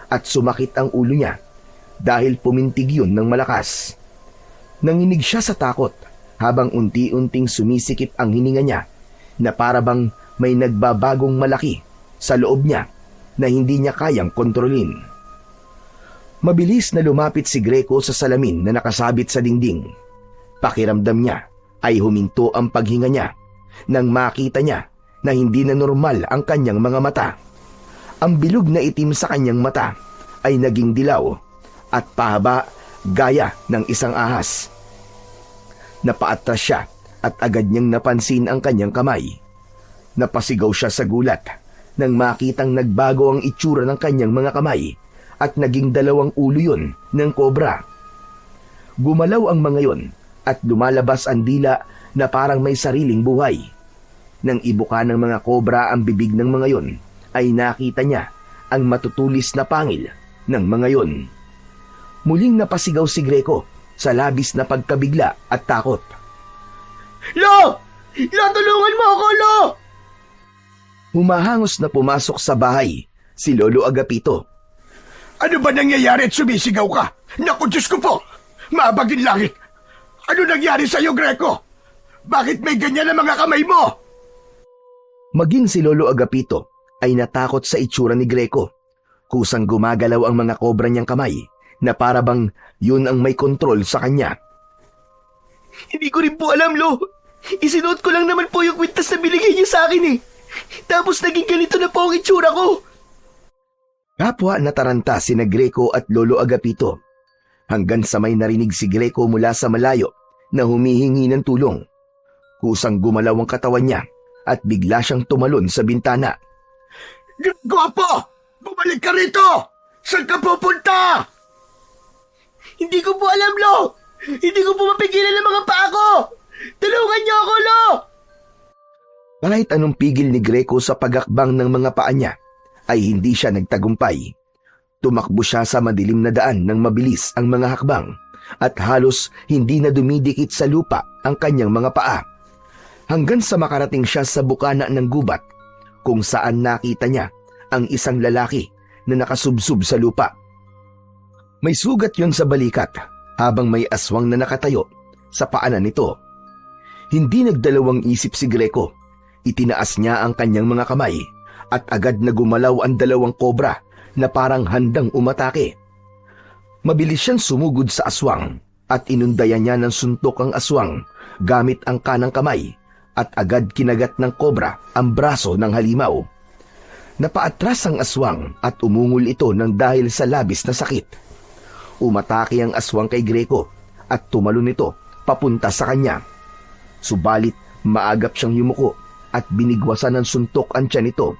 at sumakit ang ulo niya dahil pumintig yun ng malakas. Nanginig siya sa takot habang unti-unting sumisikip ang hininga niya na parabang may nagbabagong malaki sa loob niya na hindi niya kayang kontrolin. Mabilis na lumapit si Greco sa salamin na nakasabit sa dingding. Pakiramdam niya ay huminto ang paghinga niya nang makita niya na hindi na normal ang kanyang mga mata. Ang bilog na itim sa kanyang mata ay naging dilaw at pahaba gaya ng isang ahas. Napaatras siya at agad niyang napansin ang kanyang kamay. Napasigaw siya sa gulat nang makitang nagbago ang itsura ng kanyang mga kamay at naging 2 ulo yun ng kobra. Gumalaw ang mga yon at lumalabas ang dila na parang may sariling buhay. Nang ibuka ng mga kobra ang bibig ng mga yon, ay nakita niya ang matutulis na pangil ng mga yon. Muling napasigaw si Greco sa labis na pagkabigla at takot. Lo! Lo, tulungan mo ako, Lo! Humahangos na pumasok sa bahay si Lolo Agapito. Ano ba nangyayari at sumisigaw ka? Naku, Diyos ko po! Mabagin langit! Ano nangyari sa'yo, Greco? Bakit may ganyan ang mga kamay mo? Maging si Lolo Agapito ay natakot sa itsura ni Greco. Kusang gumagalaw ang mga kobra niyang kamay na parabang yun ang may kontrol sa kanya. Hindi ko rin po alam, Lo. Isinuot ko lang naman po yung kwintas na binigay niyo sa akin eh. Tapos naging ganito na po ang itsura ko. Kapwa nataranta sina Greco at Lolo Agapito hanggang sa may narinig si Greco mula sa malayo na humihingi ng tulong. Kusang gumalaw ang katawan niya at bigla siyang tumalon sa bintana. Gwapo! Bumalik ka rito! Saan ka pupunta? Hindi ko po alam, Lo. Hindi ko po mapigilan ang mga paa ko. Tulungan niyo ako, Lo. Kahit anong pigil ni Greco sa pagakbang ng mga paa niya, ay hindi siya nagtagumpay. Tumakbo siya sa madilim na daan ng mabilis ang mga hakbang at halos hindi na dumidikit sa lupa ang kanyang mga paa. Hanggang sa makarating siya sa bukana ng gubat kung saan nakita niya ang isang lalaki na nakasubsob sa lupa. May sugat yon sa balikat habang may aswang na nakatayo sa paanan nito. Hindi nagdalawang isip si Greco. Itinaas niya ang kanyang mga kamay at agad na gumalaw ang 2 kobra na parang handang umatake. Mabilis siyang sumugod sa aswang at inundayan niya ng suntok ang aswang gamit ang kanang kamay at agad kinagat ng kobra ang braso ng halimaw. Napaatras ang aswang at umungol ito ng dahil sa labis na sakit. Umatake ang aswang kay Greco at tumalon ito papunta sa kanya. Subalit maagap siyang yumuko at binigwasan ng suntok ang tiyan nito.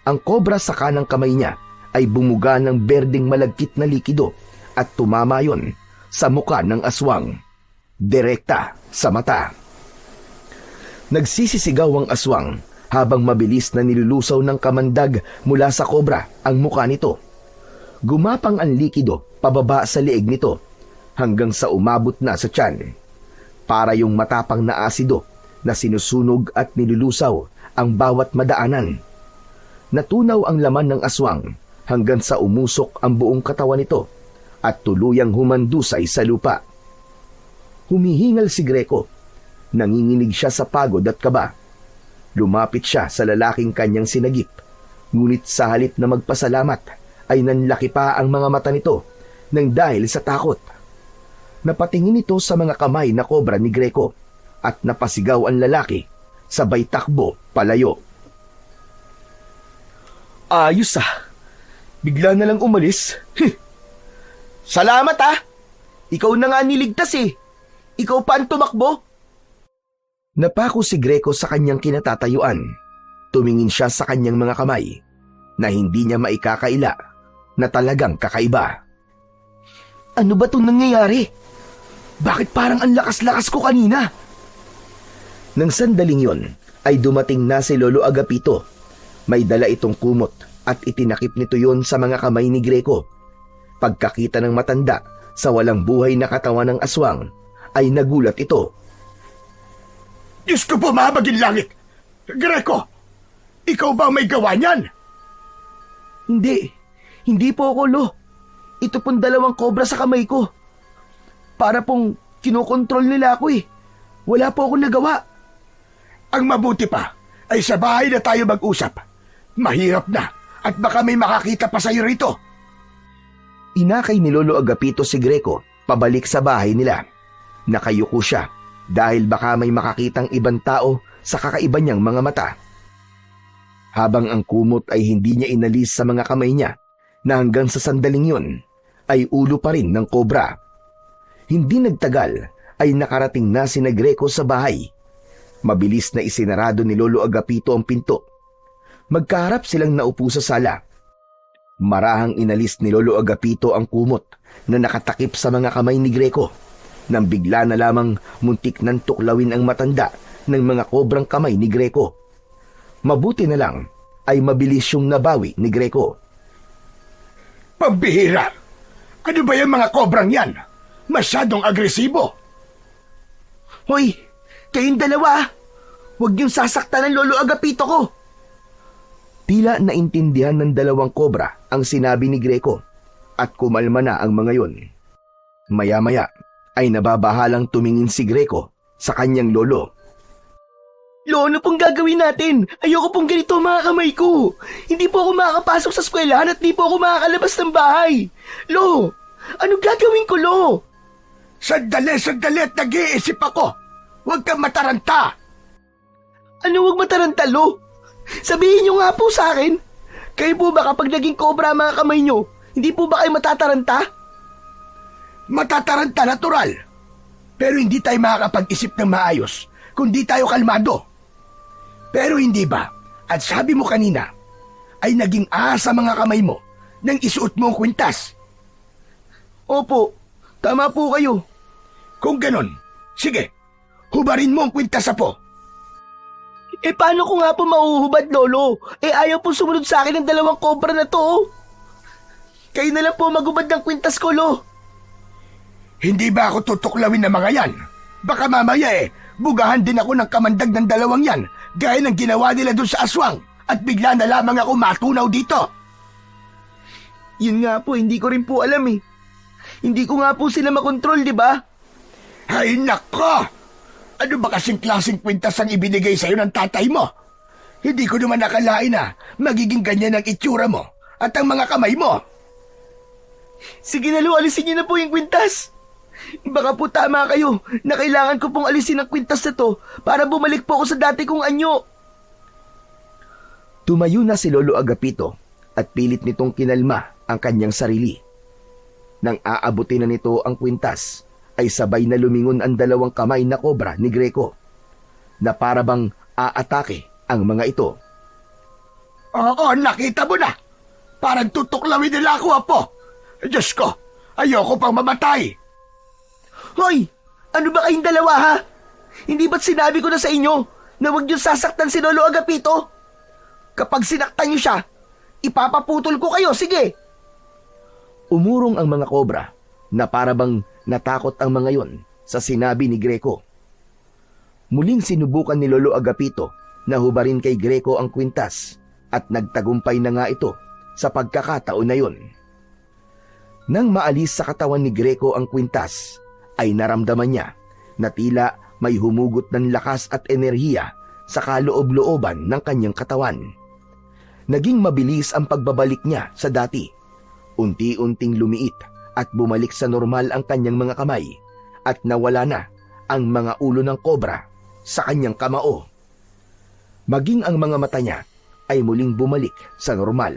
Ang kobra sa kanang kamay niya ay bumuga ng berdeng malagkit na likido at tumama yon sa muka ng aswang, direkta sa mata. Nagsisisigaw ang aswang habang mabilis na nilulusaw ng kamandag mula sa kobra ang muka nito. Gumapang ang likido pababa sa leeg nito hanggang sa umabot na sa tiyan. Para yung matapang na asido na sinusunog at nilulusaw ang bawat madaanan. Natunaw ang laman ng aswang hanggang sa umusok ang buong katawan nito at tuluyang humandusay sa lupa. Humihingal si Greco. Nanginginig siya sa pagod at kaba. Lumapit siya sa lalaking kanyang sinagip. Ngunit sa halip na magpasalamat ay nanlaki pa ang mga mata nito nang dahil sa takot. Napatingin ito sa mga kamay na kobra ni Greco at napasigaw ang lalaki, sabay takbo palayo. Ayos ah. Bigla na lang umalis. Salamat ah. Ikaw na nga niligtas eh. Ikaw pa ang tumakbo. Napako si Greco sa kanyang kinatatayuan. Tumingin siya sa kanyang mga kamay na hindi niya maikakaila na talagang kakaiba. Ano ba itong nangyayari? Bakit parang ang lakas-lakas ko kanina? Nang sandaling yon ay dumating na si Lolo Agapito. May dala itong kumot at itinakip nito yon sa mga kamay ni Greco. Pagkakita ng matanda sa walang buhay na katawan ng aswang ay nagulat ito. Diyos ko po, mahabagin langit! Greco, ikaw ba may gawa niyan? Hindi po ako, Lo. Ito pong 2 kobra sa kamay ko. Para pong kinokontrol nila ako eh. Wala po akong nagawa. Ang mabuti pa ay sa bahay na tayo mag-usap. Mahirap na at baka may makakita pa sa'yo rito. Inakay ni Lolo Agapito si Greco pabalik sa bahay nila. Nakayuko siya dahil baka may makakitang ibang tao sa kakaiba niyang mga mata. Habang ang kumot ay hindi niya inalis sa mga kamay niya na hanggang sa sandaling yun ay ulo pa rin ng kobra. Hindi nagtagal ay nakarating na sina Greco sa bahay. Mabilis na isinarado ni Lolo Agapito ang pinto. Magkaharap silang naupo sa sala. Marahang inalis ni Lolo Agapito ang kumot na nakatakip sa mga kamay ni Greco nang bigla na lamang muntik nang tuklawin ang matanda ng mga kobrang kamay ni Greco. Mabuti na lang ay mabilis yung nabawi ni Greco. Pambihira! Ano ba yung mga kobrang yan? Masyadong agresibo. Hoy, kayong dalawa! Huwag niyong sasaktan ng Lolo Agapito ko! Tila naintindihan ng dalawang kobra ang sinabi ni Greco at kumalma na ang mga yon. Maya-maya ay nababahalang tumingin si Greco sa kanyang lolo. Lo, ano pong gagawin natin? Ayoko pong ganito mga kamay ko. Hindi po ako makakapasok sa eskwelahan at di po ako makakalabas ng bahay. Lo, ano gagawin ko, Lo? Sandali at nag-iisip ako. Huwag kang mataranta. Ano wag mataranta, Lo? Sabihin niyo nga po sa akin. Kayo po ba kapag naging kobra mga kamay niyo, hindi po ba kayo matataranta? Matataranta natural. Pero hindi tayo makakapag-isip ng maayos kung di tayo kalmado. Pero hindi ba, at sabi mo kanina, ay naging ahas sa mga kamay mo nang isuot mo ang kwintas? Opo, tama po kayo. Kung ganon, sige, hubarin mo ang kwintas po. Paano ko nga po mauhubad, Lolo? Ayaw po sumunod sa akin ng dalawang kobra na to. Oh. Kayo na lang po magubad ng kwintas ko, Lo. Hindi ba ako tutuklawin ng mga yan? Baka mamaya bugahan din ako ng kamandag ng dalawang yan, gaya ng ginawa nila doon sa aswang, at bigla na lamang ako matunaw dito. Yun nga po, hindi ko rin po alam eh. Hindi ko nga po sila makontrol, di ba? Ay nako! Ano ba kasing klaseng kwintas ang ibinigay sa'yo ng tatay mo? Hindi ko naman nakalain na magiging ganyan ang itsura mo at ang mga kamay mo. Sige na, Lo, alisin niyo na po yung kwintas. Baka po tama kayo na kailangan ko pong alisin ang kwintas na to para bumalik po ako sa dati kong anyo. Tumayo na si Lolo Agapito at pilit nitong kinalma ang kanyang sarili. Nang aabutin na nito ang kwintas, ay sabay na lumingon ang dalawang kamay na kobra ni Greco na parabang aatake ang mga ito. Oo, nakita mo na. Parang tutuklawin nila ako, Apo. Diyos ko, ayoko pang mamatay. Hoy, ano ba kayong dalawa, ha? Hindi ba't sinabi ko na sa inyo na huwag niyo sasaktan si Lolo Agapito? Kapag sinaktan niyo siya, ipapaputol ko kayo, sige. Umurong ang mga kobra na parabang natakot ang mga yon sa sinabi ni Greco. Muling sinubukan ni Lolo Agapito na hubarin kay Greco ang kwintas at nagtagumpay na nga ito sa pagkakataon na yon. Nang maalis sa katawan ni Greco ang kwintas, ay naramdaman niya na tila may humugot ng lakas at enerhiya sa kaloob-looban ng kanyang katawan. Naging mabilis ang pagbabalik niya sa dati. Unti-unting lumiit at bumalik sa normal ang kanyang mga kamay at nawala na ang mga ulo ng kobra sa kanyang kamao. Maging ang mga mata niya ay muling bumalik sa normal.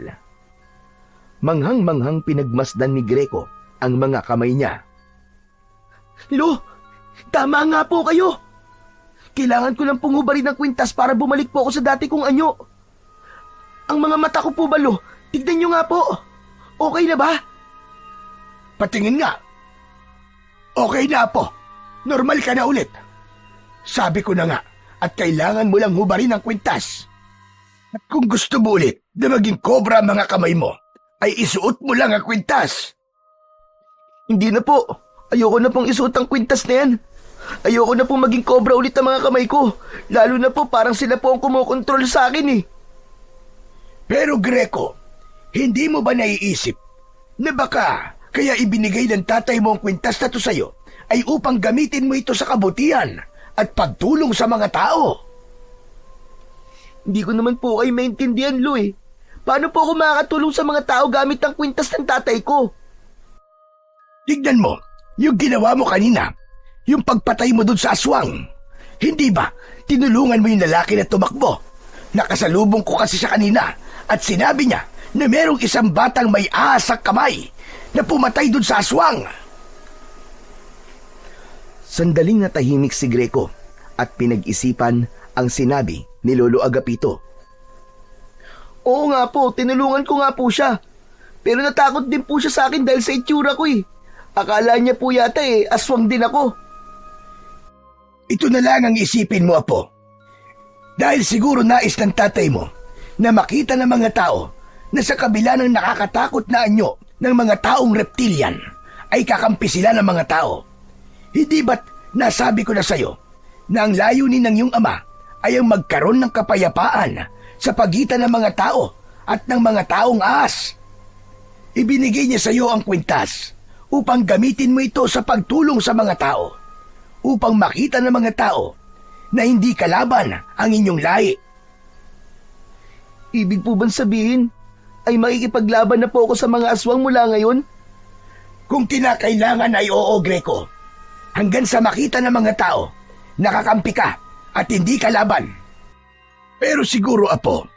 Manghang-manghang pinagmasdan ni Greco ang mga kamay niya. Lo, tama nga po kayo. Kailangan ko lang pong hubarin ng kwintas para bumalik po ako sa dati kong anyo. Ang mga mata ko po ba, Lo? Tignan niyo nga po. Okay na ba? Patingin nga. Okay na, Apo. Normal ka na ulit. Sabi ko na nga, at kailangan mo lang hubarin ang kwintas. At kung gusto mo ulit na maging kobra ang mga kamay mo, ay isuot mo lang ang kwintas. Hindi na po. Ayoko na pong isuot ang kwintas na yan. Ayoko na pong maging kobra ulit ang mga kamay ko. Lalo na po parang sila po ang kumokontrol sa akin eh. Pero Greco, hindi mo ba naiisip na baka kaya ibinigay ng tatay mo ang kwintas na to sa'yo ay upang gamitin mo ito sa kabutihan at pagtulong sa mga tao? Hindi ko naman po kayo maintindihan, Lo eh. Paano po ako makakatulong sa mga tao gamit ang kwintas ng tatay ko? Tignan mo, yung ginawa mo kanina, yung pagpatay mo dun sa aswang. Hindi ba, tinulungan mo yung lalaki na tumakbo? Nakasalubong ko kasi sa kanina at sinabi niya na merong isang batang may ahas sa kamay na pumatay dun sa aswang. Sandaling natahimik si Greco at pinag-isipan ang sinabi ni Lolo Agapito. Oo nga po, tinulungan ko nga po siya. Pero natakot din po siya sa akin dahil sa itsura ko eh. Akala niya po yata aswang din ako. Ito na lang ang isipin mo, Apo. Dahil siguro nais ng tatay mo na makita ng mga tao na sa kabila ng nakakatakot na anyo ng mga taong reptilian ay kakampi sila ng mga tao. Hindi ba't nasabi ko na sa'yo na ang layunin ng iyong ama ay ang magkaroon ng kapayapaan sa pagitan ng mga tao at ng mga taong ahas? Ibinigay niya sa iyo ang kwintas upang gamitin mo ito sa pagtulong sa mga tao, upang makita ng mga tao na hindi kalaban ang inyong lahi. Ibig po bang sabihin ay makikipaglaban na po ako sa mga aswang mula ngayon? Kung kinakailangan ay oo, Greco. Hanggang sa makita ng mga tao, nakakampi ka at hindi kalaban. Pero siguro, Apo,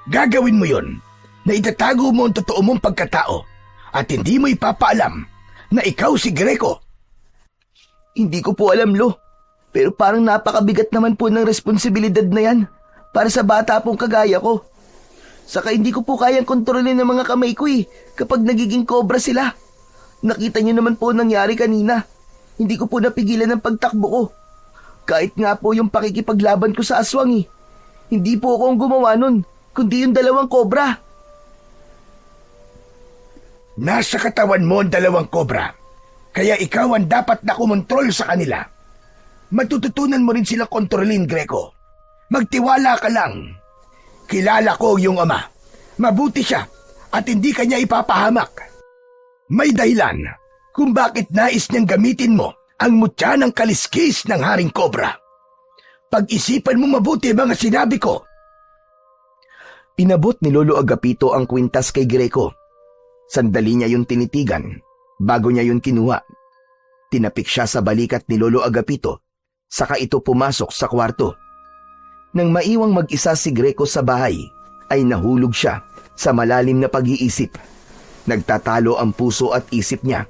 gagawin mo yon na itatago mo ang totoo mong pagkatao at hindi mo ipapaalam na ikaw si Greco. Hindi ko po alam, Lo. Pero parang napakabigat naman po ng responsibilidad na yan para sa bata pong kagaya ko. Saka hindi ko po kayang kontrolin ng mga kamay ko kapag nagiging cobra sila. Nakita niyo naman po nangyari kanina. Hindi ko po napigilan ng pagtakbo ko. Kahit nga po yung pakikipaglaban ko sa aswang Hindi po ako ang gumawa nun, kundi yung dalawang kobra. Nasa katawan mo ang dalawang kobra, kaya ikaw ang dapat na kumontrol sa kanila. Matututunan mo rin sila kontrolin, Greco. Magtiwala ka lang. Kilala ko ang iyong ama. Mabuti siya at hindi kanya ipapahamak. May dahilan kung bakit nais niyang gamitin mo ang mutya ng kaliskis ng Haring Cobra. Pag-isipan mo mabuti mga sinabi ko. Pinabot ni Lolo Agapito ang kwintas kay Greco. Sandali niya yung tinitigan bago niya yun kinuha. Tinapik siya sa balikat ni Lolo Agapito, saka ito pumasok sa kwarto. Nang maiwang mag-isa si Greco sa bahay, ay nahulog siya sa malalim na pag-iisip. Nagtatalo ang puso at isip niya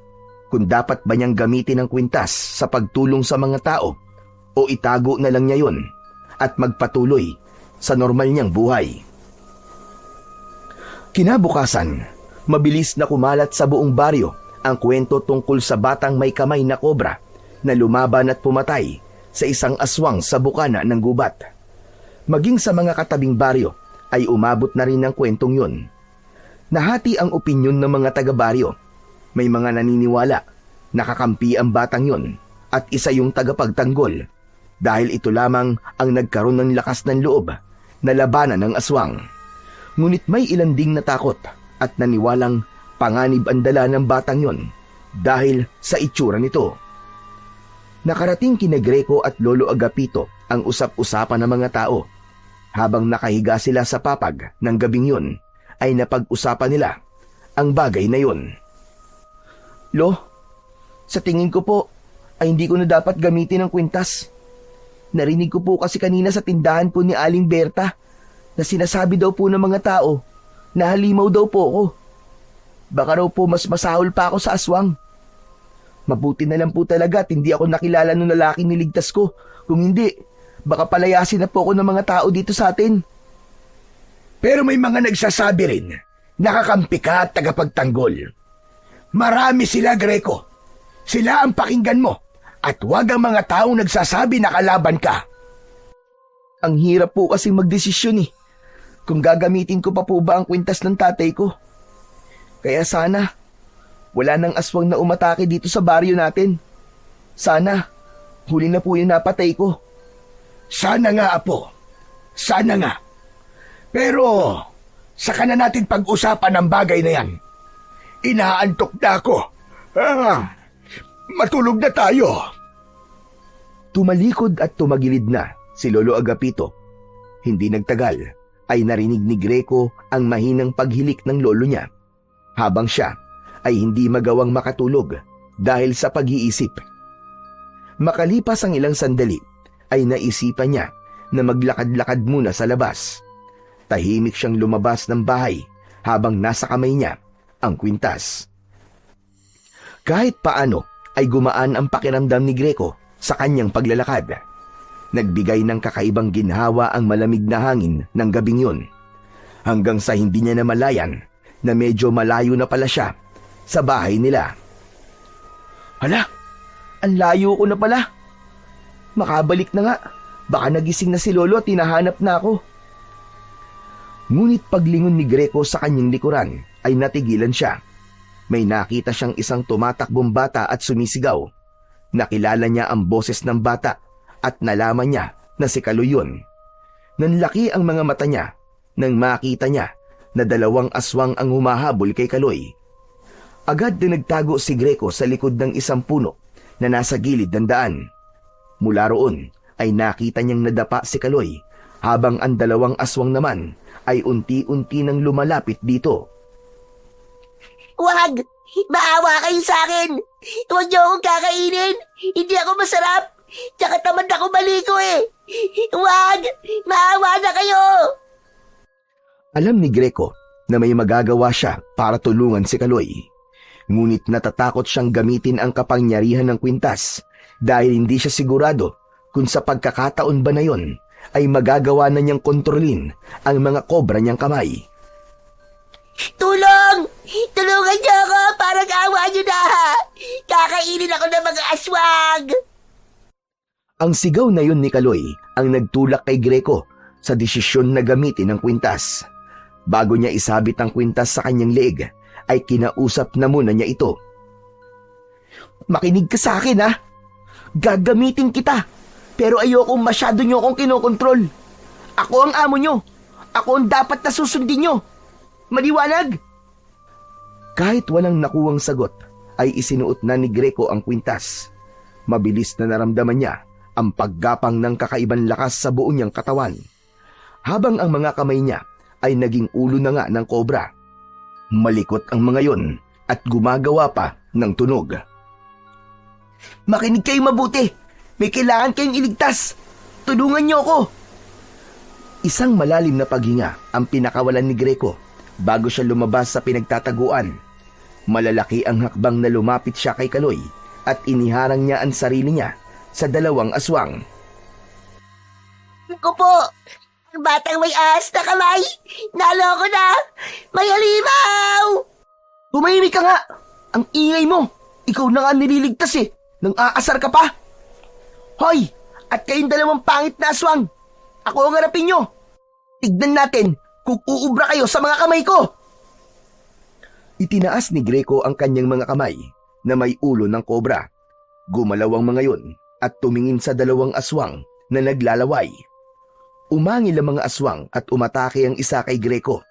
kung dapat ba niyang gamitin ang kwintas sa pagtulong sa mga tao o itago na lang niya yun at magpatuloy sa normal niyang buhay. Kinabukasan, mabilis na kumalat sa buong baryo ang kwento tungkol sa batang may kamay na kobra na lumaban at pumatay sa isang aswang sa bukana ng gubat. Maging sa mga katabing baryo ay umabot na rin ang kwentong yun. Nahati ang opinyon ng mga taga-baryo. May mga naniniwala nakakampi ang batang yun at isa yung tagapagtanggol dahil ito lamang ang nagkaroon ng lakas ng loob na labanan ng aswang. Ngunit may ilan ding natakot at naniwalang panganib ang dala ng batang yon dahil sa itsura nito. Nakarating kina Greco at Lolo Agapito ang usap-usapan ng mga tao. Habang nakahiga sila sa papag ng gabing yun, ay napag-usapan nila ang bagay na yun. Lo, sa tingin ko po ay hindi ko na dapat gamitin ang kwintas. Narinig ko po kasi kanina sa tindahan po ni Aling Berta na sinasabi daw po ng mga tao na halimaw daw po ako. Baka raw po mas masahol pa ako sa aswang. Mabuti na lang po talaga at hindi ako nakilala ng lalaking niligtas ko. Kung hindi, baka palayasin na po ako ng mga tao dito sa atin. Pero may mga nagsasabi rin, nakakampi ka at tagapagtanggol. Marami sila, Greco. Sila ang pakinggan mo at huwag ang mga taong nagsasabi na kalaban ka. Ang hirap po kasi magdesisyon kung gagamitin ko pa po ba ang kwintas ng tatay ko. Kaya sana, wala nang aswang na umatake dito sa baryo natin. Sana, huli na po yung napatay ko. Sana nga, Apo. Sana nga. Pero, saka na natin pag-usapan ang bagay na yan. Inaantok na ako. Matulog na tayo. Tumalikod at tumagilid na si Lolo Agapito. Hindi nagtagal ay narinig ni Greco ang mahinang paghilik ng lolo niya. Habang siya ay hindi magawang makatulog dahil sa pag-iisip. Makalipas ang ilang sandali ay naisipan niya na maglakad-lakad muna sa labas. Tahimik siyang lumabas ng bahay habang nasa kamay niya ang kwintas. Kahit paano ay gumaan ang pakiramdam ni Greco sa kanyang paglalakad. Nagbigay ng kakaibang ginhawa ang malamig na hangin ng gabing yun. hanggang sa hindi niya namalayan na medyo malayo na pala siya sa bahay nila. Hala, ang layo ko na pala. Makabalik na nga. Baka nagising na si Lolo at hinahanap na ako. Ngunit paglingon ni Greco sa kanyang likuran ay natigilan siya. May nakita siyang isang tumatakbong bata at sumisigaw. Nakilala niya ang boses ng bata at nalaman niya na si Kaloy yun. Nanlaki ang mga mata niya nang makita niya na 2 aswang ang humahabol kay Kaloy. Agad na nagtago si Greco sa likod ng isang puno na nasa gilid ng daan. Mula roon ay nakita niyang nadapa si Kaloy habang ang 2 aswang naman ay unti-unti nang lumalapit dito. Wag! Maawa kayo sa akin! Huwag niyo akong kakainin! Hindi ako masarap! Tsaka tamad ako maliko eh! Wag! Maawa na kayo! Alam ni Greco na may magagawa siya para tulungan si Kaloy. Ngunit natatakot siyang gamitin ang kapangyarihan ng kwintas dahil hindi siya sigurado kung sa pagkakataon ba na yon ay magagawa na niyang kontrolin ang mga kobra niyang kamay. Tulong! Tulungan niyo ako! Parang awa niyo na! Kakainin ako ng mga aswang! Ang sigaw na yun ni Kaloy ang nagtulak kay Greco sa desisyon na gamitin ang kwintas. Bago niya isabit ang kwintas sa kanyang leeg, ay kinausap na muna niya ito. Makinig ka sa akin ha. Gagamitin kita. Pero ayokong masyado niyo akong kinokontrol. Ako ang amo niyo. Ako ang dapat na susundin niyo. Maliwanag? Kahit walang nakuwang sagot, ay isinuot na ni Greco ang kwintas. Mabilis na naramdaman niya ang paggapang ng kakaibang lakas sa buo niyang katawan. Habang ang mga kamay niya ay naging ulo na nga ng kobra. Malikot ang mga yon at gumagawa pa ng tunog. Makinig kayo mabuti. May kailangan kayong iligtas. Tulungan niyo ako. Isang malalim na paghinga ang pinakawalan ni Greco bago siya lumabas sa pinagtataguan. Malalaki ang hakbang na lumapit siya kay Kaloy at iniharang niya ang sarili niya sa 2 aswang. Ako po! Ang batang may ahas na kamay! Naloko na! May halimaw! Tumahimik ka nga. Ang ingay mo. Ikaw na nga nililigtas eh. Nang aasar ka pa. Hoy! At kayong 2 pangit na aswang. Ako ang harapin nyo. Tignan natin kung uubra kayo sa mga kamay ko. Itinaas ni Greco ang kanyang mga kamay na may ulo ng kobra. Gumalaw ang mga yon at tumingin sa 2 aswang na naglalaway. Umangil ang mga aswang at umatake ang isa kay Greco.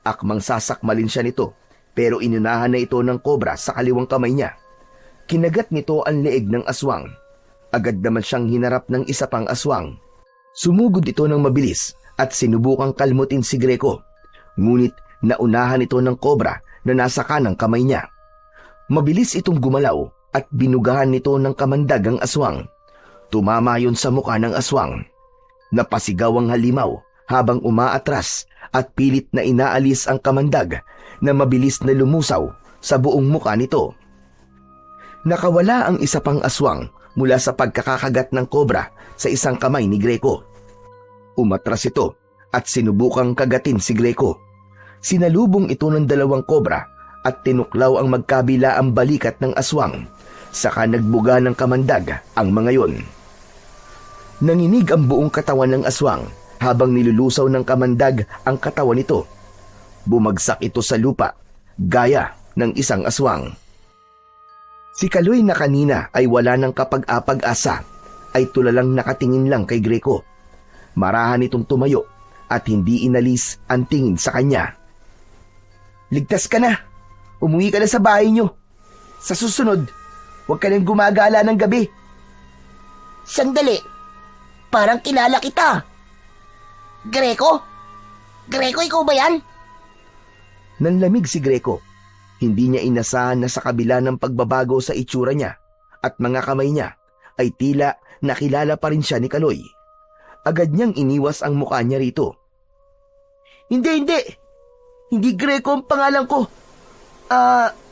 Akmang sasakmalin siya nito pero inunahan na ito ng kobra sa kaliwang kamay niya. Kinagat nito ang leeg ng aswang. Agad naman siyang hinarap ng isa pang aswang. Sumugod ito ng mabilis at sinubukang kalmutin si Greco. Ngunit naunahan ito ng kobra na nasa kanang kamay niya. Mabilis itong gumalaw at binugahan nito ng kamandag ang aswang. Tumama yon sa mukha ng aswang. Napasigaw ang halimaw habang umaatras at pilit na inaalis ang kamandag na mabilis na lumusaw sa buong mukha nito. Nakawala ang isa pang aswang mula sa pagkakakagat ng kobra sa isang kamay ni Greco. Umatras ito at sinubukang kagatin si Greco. Sinalubong ito ng 2 kobra at tinuklaw ang magkabila ang balikat ng aswang. Saka nagbuga ng kamandag ang mga yon. Nanginig ang buong katawan ng aswang habang nilulusaw ng kamandag ang katawan nito. Bumagsak ito sa lupa, gaya ng isang aswang. Si Kaloy na kanina ay wala ng kapag-apag-asa, ay tulalang nakatingin lang kay Greco. Marahan itong tumayo at hindi inalis ang tingin sa kanya. Ligtas ka na. Umuwi ka na sa bahay niyo. Sa susunod, huwag ka nang gumagala ng gabi. Sandali! Parang kilala kita. Greco? Greco, ikaw ba yan? Nanlamig si Greco. Hindi niya inasahan na sa kabila ng pagbabago sa itsura niya at mga kamay niya ay tila nakilala pa rin siya ni Kaloy. Agad niyang iniwas ang mukha niya rito. Hindi. Hindi Greco ang pangalan ko.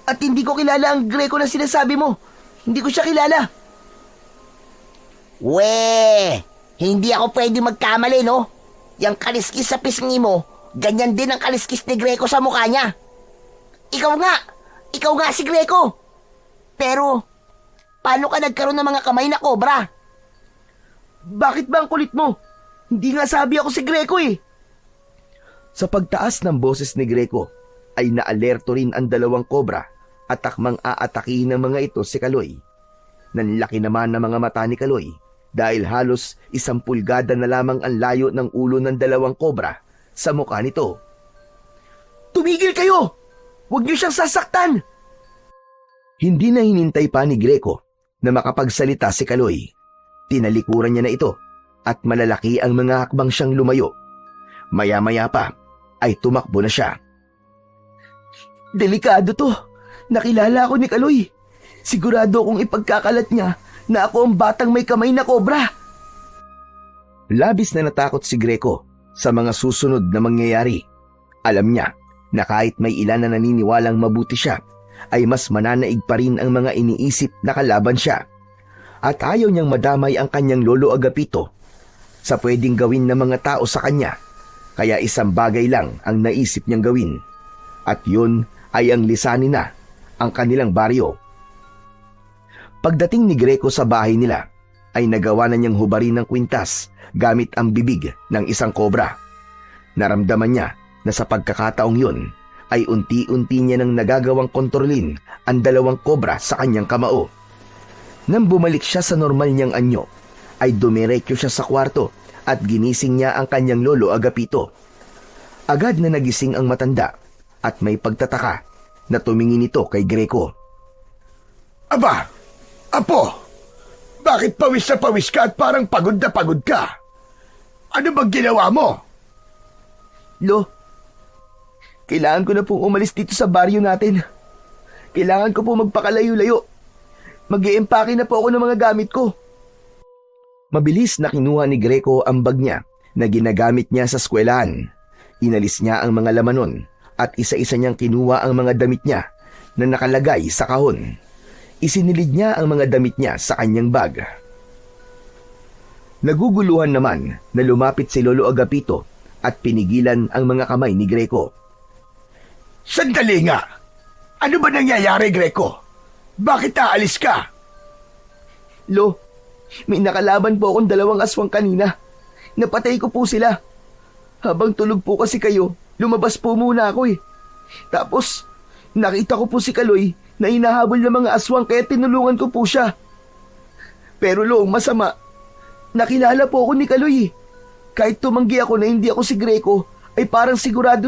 At hindi ko kilala ang Greco na sinasabi mo. Hindi ko siya kilala. Hindi ako pwede magkamali, no? Yang kaliskis sa pisngi mo, ganyan din ang kaliskis ni Greco sa mukha niya. Ikaw nga si Greco. Pero, paano ka nagkaroon ng mga kamay na kobra? Bakit ba ang kulit mo? Hindi nga sabi ako si Greco eh. Sa pagtaas ng boses ni Greco, ay naalerto rin ang dalawang kobra at takmang aatakihin ng mga ito si Kaloy. Nanlaki naman ng mga mata ni Kaloy dahil halos 1 pulgada na lamang ang layo ng ulo ng dalawang kobra sa mukha nito. Tumigil kayo! Huwag niyo siyang sasaktan! Hindi na hinintay pa ni Greco na makapagsalita si Kaloy. Tinalikuran niya na ito at malalaki ang mga hakbang siyang lumayo. Maya-maya pa ay tumakbo na siya. Delikado to. Nakilala ako ni Kaloy. Sigurado kong ipagkakalat niya na ako ang batang may kamay na kobra. Labis na natakot si Greco sa mga susunod na mangyayari. Alam niya na kahit may ilan na naniniwalang mabuti siya, ay mas mananaig pa rin ang mga iniisip na kalaban siya. At ayaw niyang madamay ang kanyang lolo Agapito sa pwedeng gawin ng mga tao sa kanya. Kaya isang bagay lang ang naisip niyang gawin. At yun ay ang lisanin na ang kanilang baryo. Pagdating ni Greco sa bahay nila, ay nagawa na niyang hubarin ng kwintas gamit ang bibig ng isang kobra. Naramdaman niya na sa pagkakataong yun, ay unti-unti niya nang nagagawang kontrolin ang dalawang kobra sa kanyang kamao. Nang bumalik siya sa normal niyang anyo, ay dumiretso siya sa kwarto at ginising niya ang kanyang lolo Agapito. Agad na nagising ang matanda at may pagtataka na tumingin ito kay Greco. Aba, Apo, bakit pawis na pawis ka at parang pagod na pagod ka? Ano bang ginawa mo? Lo, kailangan ko na pong umalis dito sa baryo natin. Kailangan ko po magpakalayo-layo. Mag-i-empake na po ako ng mga gamit ko. Mabilis na kinuha ni Greco ang bag niya na ginagamit niya sa eskwelahan. Inalis niya ang mga laman nun at isa-isa niyang kinuha ang mga damit niya na nakalagay sa kahon. Isinilid niya ang mga damit niya sa kanyang bag. Naguguluhan naman na lumapit si Lolo Agapito at pinigilan ang mga kamay ni Greco. Sandali nga! Ano ba nangyayari, Greco? Bakit aalis ka? Lo, may nakalaban po akong 2 aswang kanina. Napatay ko po sila. Habang tulog po kasi kayo, lumabas po muna ako eh. Tapos, nakita ko po si Kaloy na hinahabol ng mga aswang kaya tinulungan ko po siya. Pero lo, masama. Nakilala po ako ni Kaloy eh. Kahit tumanggi ako na hindi ako si Greco, ay parang sigurado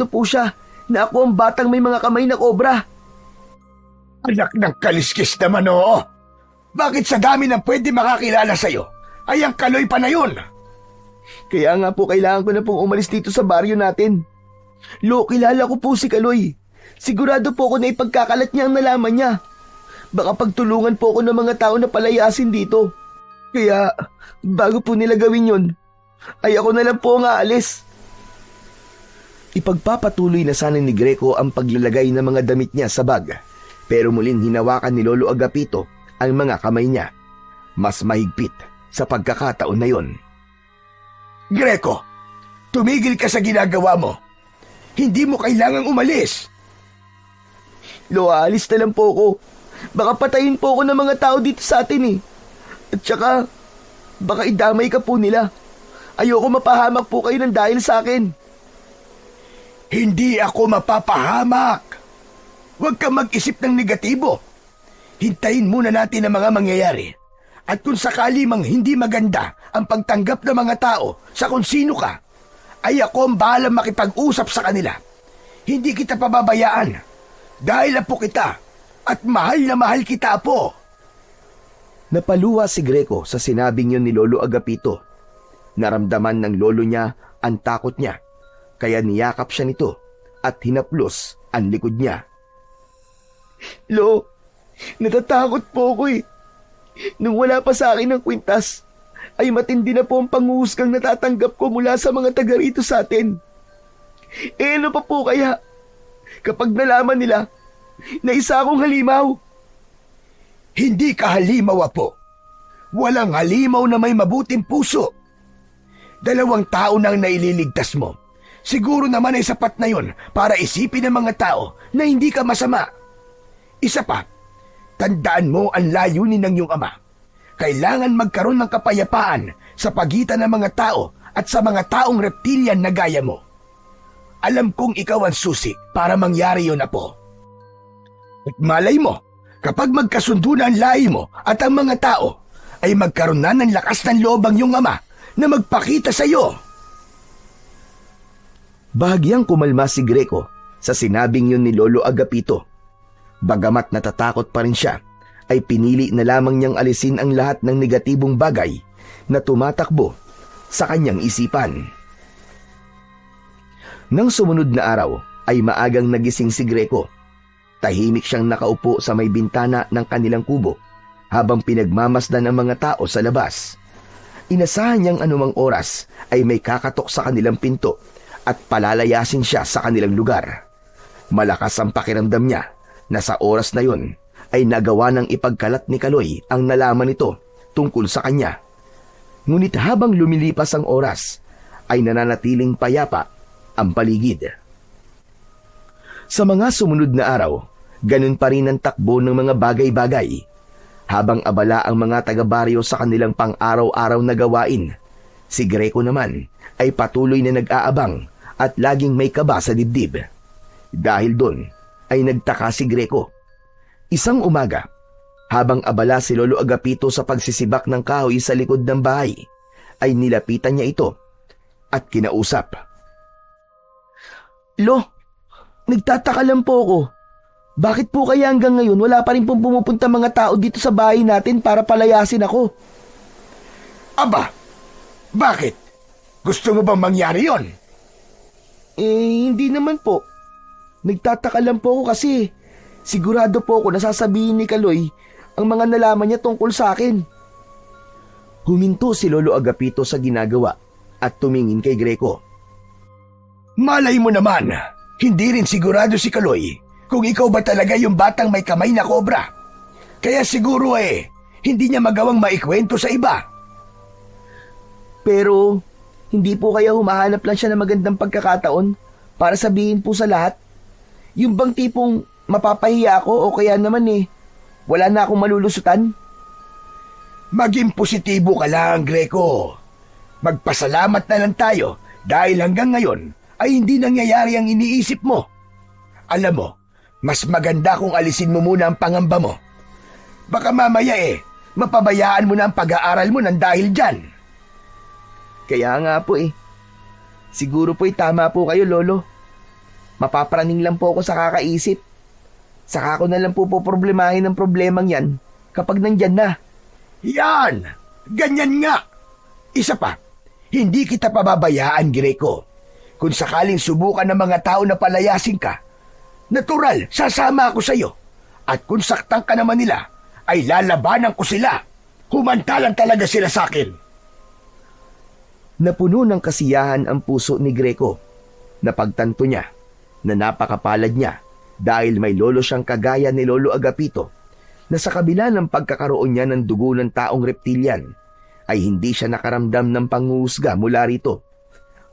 po siya na ako ang batang may mga kamay na kobra. Anak ng kaliskis naman, oo. Bakit sa dami ng pwede makakilala sa'yo, ay ang Kaloy pa na yun? Kaya nga po kailangan ko na pong umalis dito sa baryo natin. Lo, kilala ko po si Kaloy. Sigurado po ako na ipagkakalat niya ang nalaman niya. Baka pagtulungan po ako ng mga tao na palayasin dito. Kaya, bago po nila gawin yun, ay ako na lang po ang aalis. Ipagpapatuloy na sana ni Greco ang paglalagay ng mga damit niya sa bag, pero muling hinawakan ni Lolo Agapito ang mga kamay niya. Mas mahigpit sa pagkakataon na yon. Greco, tumigil ka sa ginagawa mo. Hindi mo kailangang umalis. Lo, aalis na lang po ako. Baka patayin po ako ng mga tao dito sa atin eh. At saka, baka idamay ka po nila. Ayoko mapahamak po kayo ng dahil sa akin. Hindi ako mapapahamak. Huwag kang mag-isip ng negatibo. Hintayin muna natin ang mga mangyayari. At kung sakali mang hindi maganda ang pagtanggap ng mga tao sa kung sino ka, ay ako ang bahalang makipag-usap sa kanila. Hindi kita pababayaan dahil apo kita at mahal na mahal kita, Apo. Napaluwa si Greco sa sinabing yun ni Lolo Agapito. Naramdaman ng lolo niya ang takot niya, kaya niyakap siya nito at hinaplos ang likod niya. Lo, natatakot po ako eh. Nung wala pa sa akin ng kwintas, ay matindi na po ang panghuhusgang natatanggap ko mula sa mga taga rito sa atin. Eh ano pa po kaya? Kapag nalaman nila na isa akong halimaw. Hindi ka halimaw, Apo. Walang halimaw na may mabuting puso. 2 tao nang naililigtas mo. Siguro naman ay sapat na yon para isipin ng mga tao na hindi ka masama. Isa pa, tandaan mo ang layunin ng iyong ama. Kailangan magkaroon ng kapayapaan sa pagitan ng mga tao at sa mga taong reptilian na gaya mo. Alam kong ikaw ang susi para mangyari yun, Apo. At malay mo, kapag magkasundo na ang lahi mo at ang mga tao, ay magkaroon na ng lakas ng loob ang iyong ama na magpakita sa iyo. Bahagyang kumalma si Greco sa sinabing yun ni Lolo Agapito. Bagamat natatakot pa rin siya, ay pinili na lamang niyang alisin ang lahat ng negatibong bagay na tumatakbo sa kanyang isipan. Nang sumunod na araw ay maagang nagising si Greco. Tahimik siyang nakaupo sa may bintana ng kanilang kubo habang pinagmamasdan ang mga tao sa labas. Inasahan niyang anumang oras ay may kakatok sa kanilang pinto at palalayasin siya sa kanilang lugar. Malakas ang pakiramdam niya na sa oras na yon ay nagawa ng ipagkalat ni Kaloy ang nalaman nito tungkol sa kanya. Ngunit habang lumilipas ang oras, ay nananatiling payapa ang paligid. Sa mga sumunod na araw, ganun pa rin ang takbo ng mga bagay-bagay. Habang abala ang mga taga-baryo sa kanilang pang-araw-araw na gawain, si Greco naman ay patuloy na nag-aabang at laging may kaba sa dibdib. Dahil doon ay nagtaka si Greco. Isang umaga, habang abala si Lolo Agapito sa pagsisibak ng kahoy sa likod ng bahay, ay nilapitan niya ito at kinausap. Lo, nagtataka lang po ako. Bakit po kaya hanggang ngayon wala pa rin pong pumupunta mga tao dito sa bahay natin para palayasin ako? Aba, bakit? Gusto mo bang mangyari yon? Hindi naman po. Nagtataka lang po ako kasi sigurado po ako na sasabihin ni Kaloy ang mga nalaman niya tungkol sa akin. Huminto si Lolo Agapito sa ginagawa at tumingin kay Greco. Malay mo naman, hindi rin sigurado si Kaloy kung ikaw ba talaga yung batang may kamay na kobra. Kaya siguro hindi niya magawang maikwento sa iba. Pero hindi po kaya humahanap lang siya ng magandang pagkakataon para sabihin po sa lahat? Yung bang tipong mapapahiya ako o kaya naman wala na akong malulusutan? Maging positibo ka lang, Greco. Magpasalamat na lang tayo dahil hanggang ngayon ay hindi nangyayari ang iniisip mo. Alam mo, mas maganda kung alisin mo muna ang pangamba mo. Baka mamaya mapabayaan mo na ang pag-aaral mo ng dahil dyan. Kaya nga po Siguro po tama po kayo, Lolo. Mapapraning lang po ako sa kakaisip. Saka ko na lang po problemahin ang problemang yan kapag nandyan na. Yan! Ganyan nga! Isa pa, hindi kita pababayaan, Greco. Kung sakaling subukan ng mga tao na palayasin ka, natural, sasama ako sa iyo. At kung saktan ka naman nila, ay lalabanan ko sila. Humantalan talaga sila sa akin. Napuno ng kasiyahan ang puso ni Greco. Napagtanto niya na napakapalad niya dahil may lolo siyang kagaya ni Lolo Agapito na sa kabila ng pagkakaroon niya ng dugo ng taong reptilian ay hindi siya nakaramdam ng panghuhusga mula rito.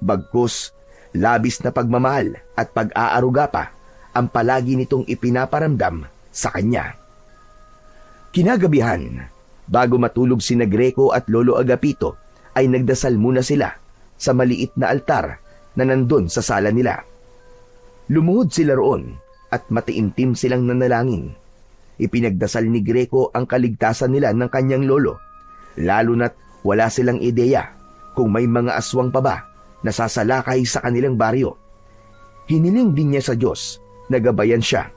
Bagkus, labis na pagmamahal at pag-aaruga pa ang palagi nitong ipinaparamdam sa kanya. Kinagabihan, bago matulog sina Greco at Lolo Agapito, ay nagdasal muna sila sa maliit na altar na nandun sa sala nila. Lumuhod sila roon at matiimtim silang nanalangin. Ipinagdasal ni Greco ang kaligtasan nila ng kanyang lolo, lalo na't wala silang ideya kung may mga aswang pa ba na sasalakay sa kanilang baryo. Hiniling din niya sa Diyos na gabayan siya,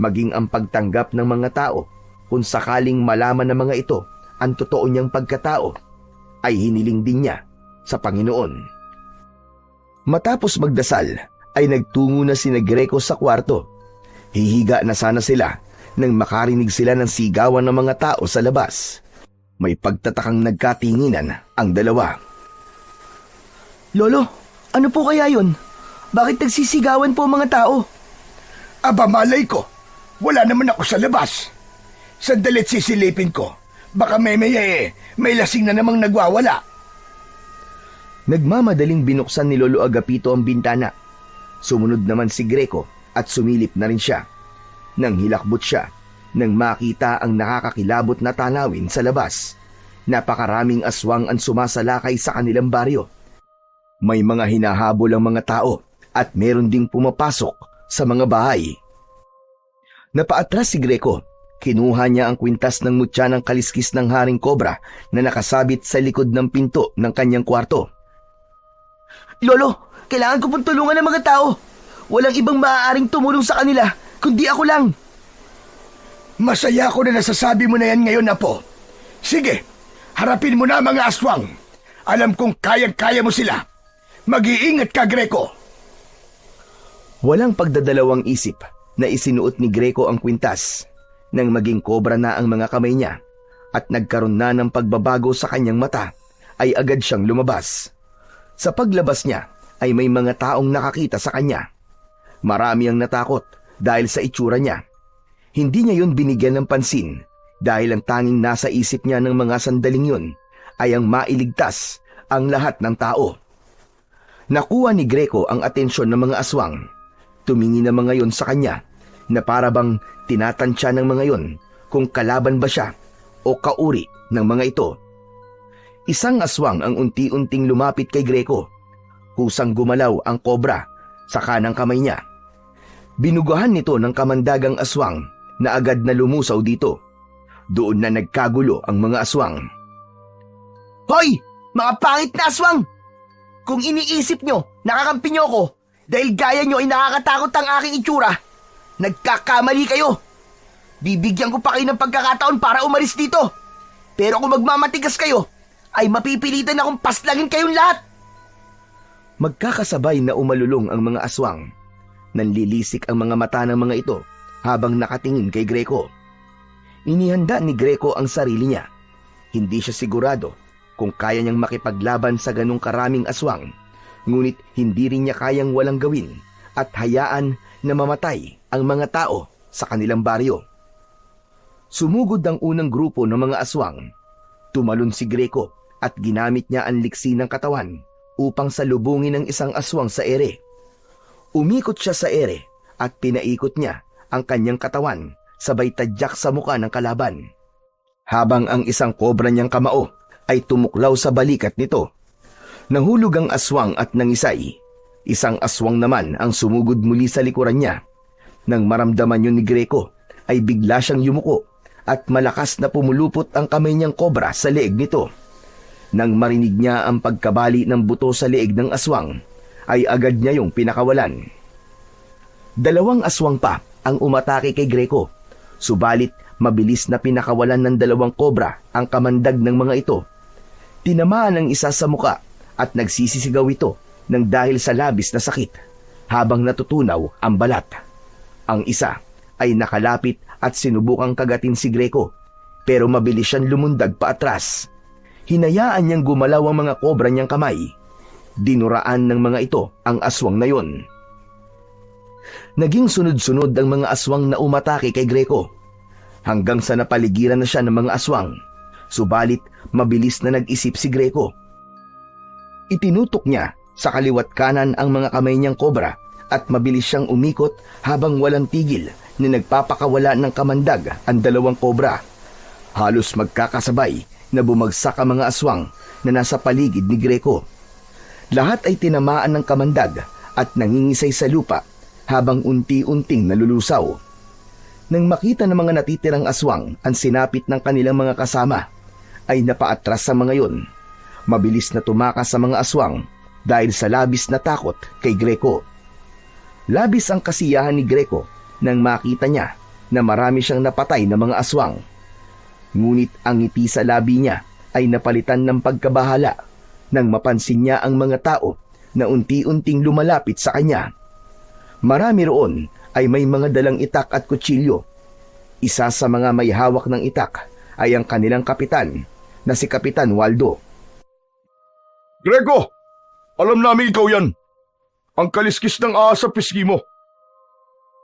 maging ang pagtanggap ng mga tao kung sakaling malaman ng mga ito ang totoo niyang pagkatao, ay hiniling din niya sa Panginoon. Matapos magdasal, ay nagtungo na sina Greco sa kwarto. Hihiga na sana sila nang makarinig sila ng sigawan ng mga tao sa labas. May pagtatakang nagkatinginan ang dalawa. Lolo, ano po kaya yun? Bakit nagsisigawan po ang mga tao? Aba, malay ko. Wala naman ako sa labas. Sandali't sisilipin ko. Baka may lasing na namang nagwawala. Nagmamadaling binuksan ni Lolo Agapito ang bintana. Sumunod naman si Greco at sumilip na rin siya. Nang hilakbot siya, nang makita ang nakakakilabot na tanawin sa labas. Napakaraming aswang ang sumasalakay sa kanilang baryo. May mga hinahabol ang mga tao at meron ding pumapasok sa mga bahay. Napaatras si Greco. Kinuha niya ang kwintas ng mutya ng kaliskis ng haring kobra na nakasabit sa likod ng pinto ng kanyang kwarto. Lolo, kailangan ko pong tulungan ng mga tao. Walang ibang maaaring tumulong sa kanila, kundi ako lang. Masaya ako na nasasabi mo na yan ngayon, Apo. Sige, harapin mo na mga aswang. Alam kong kayang-kaya mo sila. Mag-iingat ka, Greco. Walang pagdadalawang isip na isinuot ni Greco ang kwintas. Nang maging kobra na ang mga kamay niya at nagkaroon na ng pagbabago sa kanyang mata, ay agad siyang lumabas. Sa paglabas niya ay may mga taong nakakita sa kanya. Marami ang natakot dahil sa itsura niya. Hindi niya yun binigyan ng pansin dahil ang tanging nasa isip niya ng mga sandaling yun ay ang mailigtas ang lahat ng tao. Nakuha ni Greco ang atensyon ng mga aswang. Tumingin na mga yon sa kanya na para bang tinatansya ng mga yon kung kalaban ba siya o kauri ng mga ito. Isang aswang ang unti-unting lumapit kay Greco. Kusang gumalaw ang kobra sa kanang kamay niya. Binugahan nito ng kamandagang aswang na agad na lumusaw dito. Doon na nagkagulo ang mga aswang. Hoy! Mga pangit na aswang! Kung iniisip nyo, nakakampi nyo ako dahil gaya nyo ay nakakatakot ang aking itsura, nagkakamali kayo. Bibigyan ko pa kayo ng pagkakataon para umalis dito. Pero kung magmamatigas kayo, ay mapipilitan akong paslangin kayong lahat. Magkakasabay na umalulong ang mga aswang. Nanlilisik ang mga mata ng mga ito habang nakatingin kay Greco. Inihanda ni Greco ang sarili niya. Hindi siya sigurado kung kaya niyang makipaglaban sa ganong karaming aswang, ngunit hindi rin niya kayang walang gawin at hayaan na mamatay ang mga tao sa kanilang baryo. Sumugod ang unang grupo ng mga aswang. Tumalon si Greco at ginamit niya ang liksi ng katawan upang salubungin ang isang aswang sa ere. Umikot siya sa ere at pinaikot niya ang kanyang katawan sabay tadyak sa muka ng kalaban. Habang ang isang kobra niyang kamao ay tumuklaw sa balikat nito. Nahulog ang aswang at nangisay. Isang aswang naman ang sumugod muli sa likuran niya. Nang maramdaman yun ni Greco, ay bigla siyang yumuko at malakas na pumulupot ang kamay niyang kobra sa leeg nito. Nang marinig niya ang pagkabali ng buto sa leeg ng aswang, ay agad niya yung pinakawalan. Dalawang aswang pa ang umatake kay Greco, subalit mabilis na pinakawalan ng dalawang kobra ang kamandag ng mga ito. Tinamaan ang isa sa muka at nagsisisigaw ito nang dahil sa labis na sakit habang natutunaw ang balat. Ang isa ay nakalapit at sinubukang kagatin si Greco, pero mabilis siyang lumundag paatras. Hinayaan niyang gumalaw ang mga kobra niyang kamay. Dinuraan ng mga ito ang aswang na yon. Naging sunod-sunod ang mga aswang na umatake kay Greco, hanggang sa napaligiran na siya ng mga aswang. Subalit mabilis na nag-isip si Greco. Itinutok niya sa kaliwat kanan ang mga kamay niyang kobra at mabilis siyang umikot habang walang tigil na nagpapakawala ng kamandag ang dalawang kobra. Halos magkakasabay na bumagsak ang mga aswang na nasa paligid ni Greco. Lahat ay tinamaan ng kamandag at nangingisay sa lupa habang unti-unting nalulusaw. Nang makita ng mga natitirang aswang ang sinapit ng kanilang mga kasama, ay napaatras sa mga yon. Mabilis na tumakas sa mga aswang dahil sa labis na takot kay Greco. Labis ang kasiyahan ni Greco nang makita niya na marami siyang napatay na mga aswang. Ngunit ang ngiti sa labi niya ay napalitan ng pagkabahala nang mapansin niya ang mga tao na unti-unting lumalapit sa kanya. Marami roon ay may mga dalang itak at kutsilyo. Isa sa mga may hawak ng itak ay ang kanilang kapitan na si Kapitan Waldo. Greco, alam namin ikaw yan. Ang kaliskis ng ahas sa pisngi mo.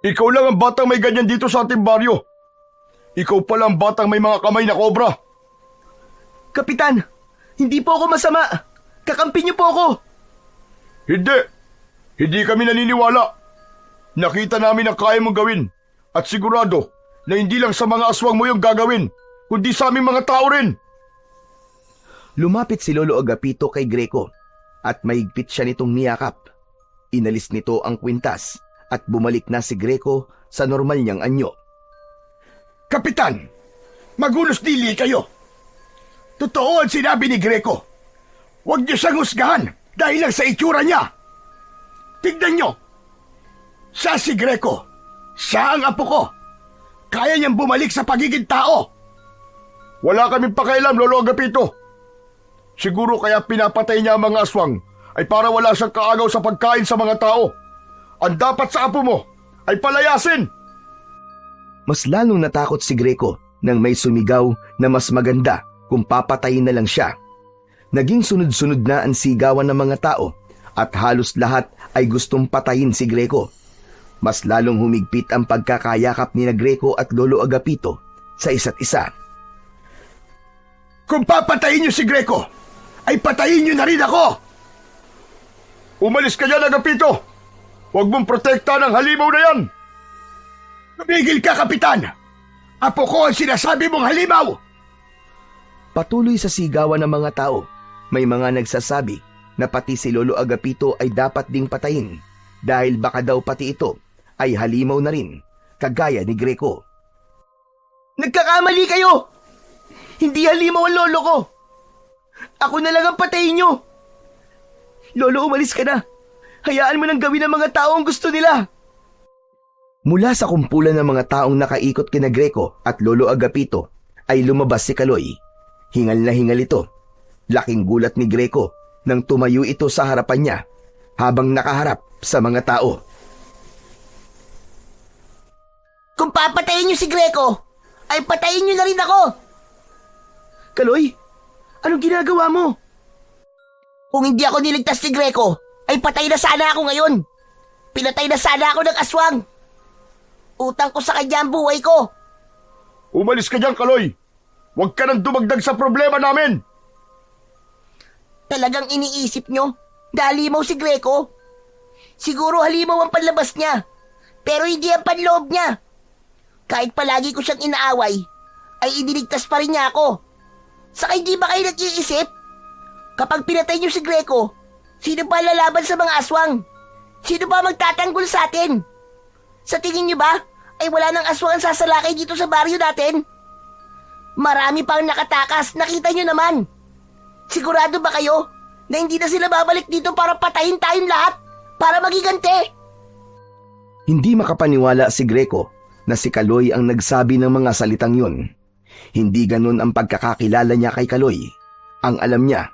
Ikaw lang ang batang may ganyan dito sa ating baryo. Ikaw pala ang batang may mga kamay na kobra. Kapitan, hindi po ako masama. Kakampi niyo po ako! Hindi! Hindi kami naniniwala. Nakita namin ang kaya mong gawin at sigurado na hindi lang sa mga aswang mo yung gagawin, kundi sa aming mga tao rin. Lumapit si Lolo Agapito kay Greco at mahigpit siya nitong niyakap. Inalis nito ang kwintas at bumalik na si Greco sa normal niyang anyo. Kapitan, magulos dili kayo. Totoo ang sinabi ni Greco. Huwag niyo siyang husgahan dahil lang sa itsura niya. Tignan niyo. Siya si Greco. Siya ang apo ko. Kaya niyang bumalik sa pagiging tao. Wala kaming pakialam, Lolo Agapito. Siguro kaya pinapatay niya ang mga aswang ay para wala siyang kaagaw sa pagkain sa mga tao. Ang dapat sa apo mo ay palayasin. Mas lalong natakot si Greco nang may sumigaw na mas maganda kung papatayin na lang siya. Naging sunod-sunod na ang sigawan ng mga tao at halos lahat ay gustong patayin si Greco. Mas lalong humigpit ang pagkakayakap ni Greco at Lolo Agapito sa isa't isa. Kung papatayin niyo si Greco, ay patayin niyo na rin ako. Umalis ka dyan, Agapito. Huwag mong protektahan ang halimaw na yan. Tumigil ka, Kapitan. Apo ko ang sinasabi mong halimaw. Patuloy sa sigawan ng mga tao, may mga nagsasabi na pati si Lolo Agapito ay dapat ding patayin dahil baka daw pati ito ay halimaw na rin, kagaya ni Greco. Nagkakamali kayo! Hindi halimaw ang lolo ko! Ako na lang ang patayin niyo! Lolo, umalis ka na! Hayaan mo nang gawin ng mga tao ang gusto nila! Mula sa kumpulan ng mga taong nakaikot kina Greco at Lolo Agapito ay lumabas si Kaloy. Hingal na hingal ito. Laking gulat ni Greco nang tumayo ito sa harapan niya habang nakaharap sa mga tao. Kung papatayin niyo si Greco, ay patayin niyo na rin ako. Kaloy, anong ginagawa mo? Kung hindi ako niligtas ni Greco, ay patay na sana ako ngayon. Pinatay na sana ako ng aswang. Utang ko sa kanya ang buhay ko. Umalis ka dyan, Kaloy. Huwag ka nang dumagdag sa problema namin. Talagang iniisip nyo na halimaw si Greco? Siguro halimaw ang panlabas niya, pero hindi ang panloob niya. Kahit palagi ko siyang inaaway, ay iniligtas pa rin niya ako. Saka hindi ba kayo nag-iisip? Kapag pinatay niyo si Greco, sino ba lalaban sa mga aswang? Sino ba magtatanggol sa atin? Sa tingin niyo ba, ay wala nang aswang ang sasalakay dito sa baryo natin? Marami pang nakatakas, nakita niyo naman. Sigurado ba kayo na hindi na sila babalik dito para patayin tayong lahat? Para magigante? Hindi makapaniwala si Greco na si Kaloy ang nagsabi ng mga salitang yun. Hindi ganun ang pagkakakilala niya kay Kaloy. Ang alam niya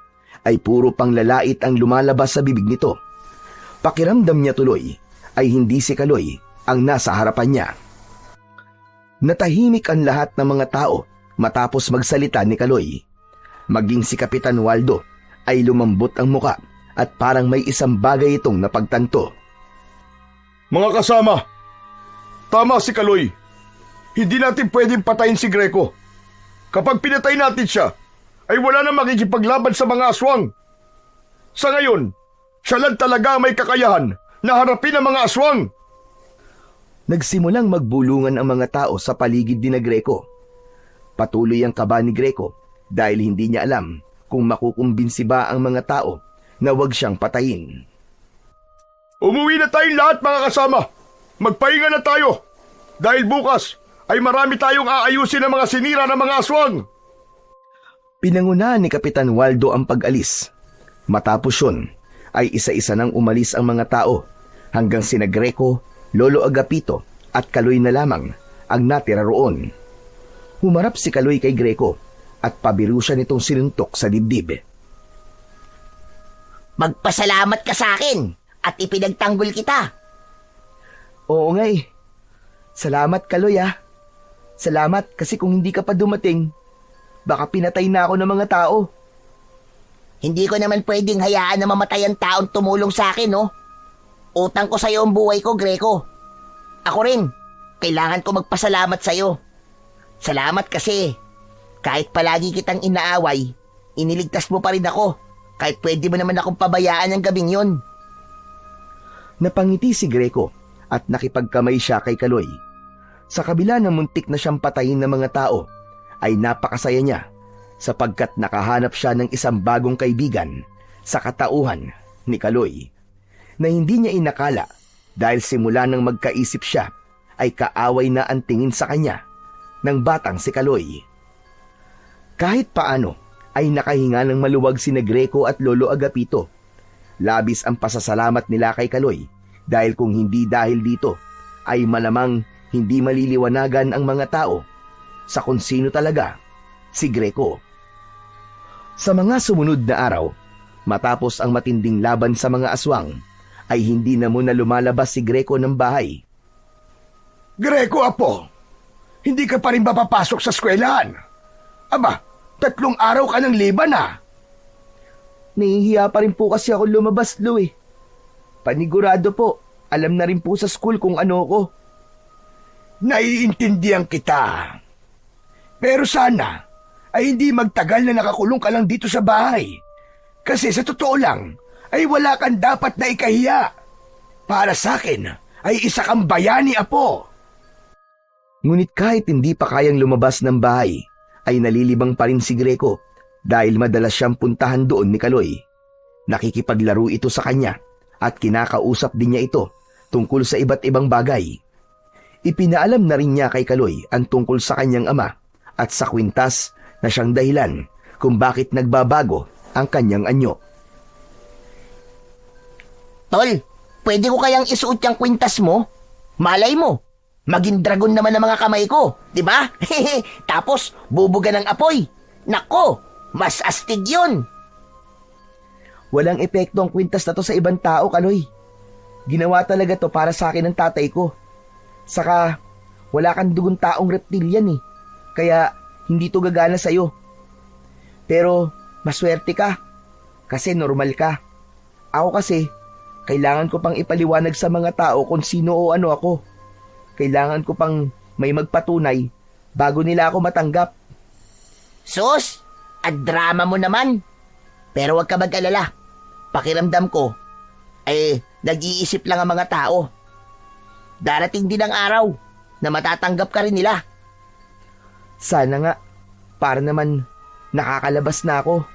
ay puro panglalait ang lumalabas sa bibig nito. Pakiramdam niya tuloy ay hindi si Kaloy ang nasa harapan niya. Natahimik ang lahat ng mga tao matapos magsalita ni Kaloy. Maging si Kapitan Waldo ay lumambot ang muka at parang may isang bagay itong napagtanto. Mga kasama, tama si Kaloy. Hindi natin pwedeng patayin si Greco. Kapag pinatay natin siya, ay wala na makikipaglaban sa mga aswang. Sa ngayon, siya lang talaga may kakayahan na harapin ang mga aswang. Nagsimulang magbulungan ang mga tao sa paligid ni Greco. Patuloy ang kaba ni Greco dahil hindi niya alam kung makukumbinsi ba ang mga tao na huwag siyang patayin. Umuwi na tayong lahat, mga kasama. Magpahinga na tayo. Dahil bukas ay marami tayong aayusin ng mga sinira ng mga aswang. Pinangunahan ni Kapitan Waldo ang pag-alis. Matapos yun, ay isa-isa nang umalis ang mga tao hanggang sina Greco, Lolo Agapito at Kaloy na lamang ang natira roon. Humarap si Kaloy kay Greco at pabiru siya nitong sinuntok sa dibdib. Magpasalamat ka sa akin at ipinagtanggol kita. Oo nga eh. Salamat, Kaloy ah. Salamat kasi kung hindi ka pa dumating, baka pinatay na ako ng mga tao. Hindi ko naman pwedeng hayaan na mamatay ang taong tumulong sa akin, no? Utang ko sa'yo ang buhay ko, Greco. Ako rin, kailangan ko magpasalamat sa'yo. Salamat kasi kahit palagi kitang inaaway, iniligtas mo pa rin ako Kahit pwede mo naman akong pabayaan ng gabing yon. Napangiti si Greco at nakipagkamay siya kay Kaloy. Sa kabila ng muntik na siyang patayin ng mga tao, ay napakasaya niya sapagkat nakahanap siya ng isang bagong kaibigan sa katauhan ni Kaloy na hindi niya inakala dahil simula nang magkaisip siya ay kaaway na ang tingin sa kanya ng batang si Kaloy. Kahit paano ay nakahinga ng maluwag sina Greco at Lolo Agapito. Labis ang pasasalamat nila kay Kaloy dahil kung hindi dahil dito ay malamang hindi maliliwanagan ang mga tao sa kung sino talaga si Greco. Sa mga sumunod na araw, matapos ang matinding laban sa mga aswang, ay hindi na muna lumalabas si Greco ng bahay. Greco, apo, hindi ka pa rin papapasok sa eskwelahan. Aba, 3 araw ka ng liban ah. Nahihiya pa rin po kasi ako lumabas, Lo eh. Panigurado po, alam na rin po sa school kung ano ko. Naiintindihan kita. Pero sana ay hindi magtagal na nakakulong ka lang dito sa bahay. Kasi sa totoo lang ay wala kang dapat na ikahiya. Para sa akin ay isa kang bayani, apo. Ngunit kahit hindi pa kayang lumabas ng bahay, ay nalilibang pa rin si Greco dahil madalas siyang puntahan doon ni Kaloy. Nakikipaglaro ito sa kanya at kinakausap din niya ito tungkol sa iba't ibang bagay. Ipinaalam na rin niya kay Kaloy ang tungkol sa kanyang ama at sa kwintas na siyang dahilan kung bakit nagbabago ang kanyang anyo. Tol, pwede ko kayang isuot yung kwintas mo? Malay mo, maging dragon naman ang mga kamay ko, di ba? Tapos, bubuga ng apoy. Nako, mas astig yun. Walang epekto ang kwintas na to sa ibang tao, Kaloy. Ginawa talaga to para sa akin ng tatay ko. Saka, wala kang dugon taong reptilian eh. Kaya, hindi to gagana sa'yo. Pero, maswerte ka. Kasi normal ka. Ako kasi, kailangan ko pang ipaliwanag sa mga tao kung sino o ano ako. Kailangan ko pang may magpatunay bago nila ako matanggap. Sus, at drama mo naman. Pero wag ka mag-alala. Pakiramdam ko, nag-iisip lang ang mga tao. Darating din ang araw na matatanggap ka rin nila. Sana nga, para naman nakakalabas na ako.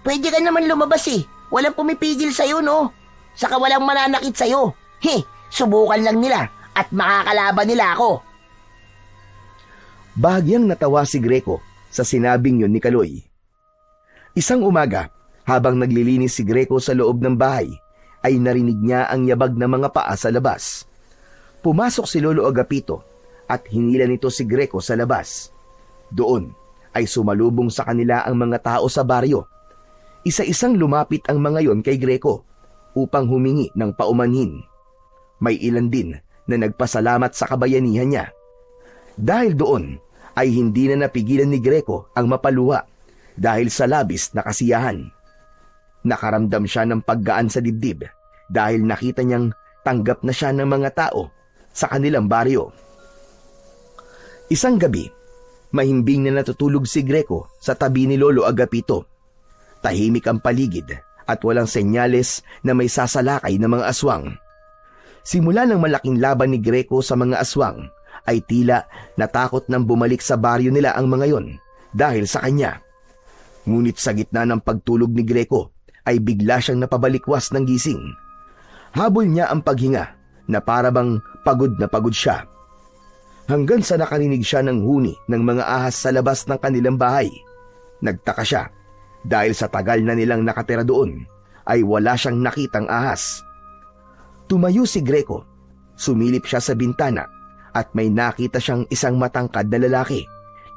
Pwede ka naman lumabas eh. Walang pumipigil sa'yo, no? Saka walang mananakit sa'yo. Subukan lang nila at makakalaban nila ako. Bahagyang natawa si Greco sa sinabing yun ni Kaloy. Isang umaga, habang naglilinis si Greco sa loob ng bahay, ay narinig niya ang yabag ng mga paa sa labas. Pumasok si Lolo Agapito at hinila nito si Greco sa labas. Doon ay sumalubong sa kanila ang mga tao sa baryo. Isa-isang lumapit ang mga yon kay Greco upang humingi ng paumanhin. May ilan din na nagpasalamat sa kabayanihan niya. Dahil doon ay hindi na napigilan ni Greco ang mapaluha dahil sa labis na kasiyahan. Nakaramdam siya ng paggaan sa dibdib dahil nakita niyang tanggap na siya ng mga tao sa kanilang baryo. Isang gabi, mahimbing na natutulog si Greco sa tabi ni Lolo Agapito. Tahimik ang paligid at walang senyales na may sasalakay ng mga aswang. Simula ng malaking laban ni Greco sa mga aswang, ay tila natakot nang bumalik sa baryo nila ang mga yon dahil sa kanya. Ngunit sa gitna ng pagtulog ni Greco, ay bigla siyang napabalikwas ng gising. Habol niya ang paghinga na parabang pagod na pagod siya. Hanggang sa nakarinig siya ng huni ng mga ahas sa labas ng kanilang bahay. Nagtaka siya dahil sa tagal na nilang nakatira doon ay wala siyang nakitang ahas. Tumayo si Greco, sumilip siya sa bintana at may nakita siyang isang matangkad na lalaki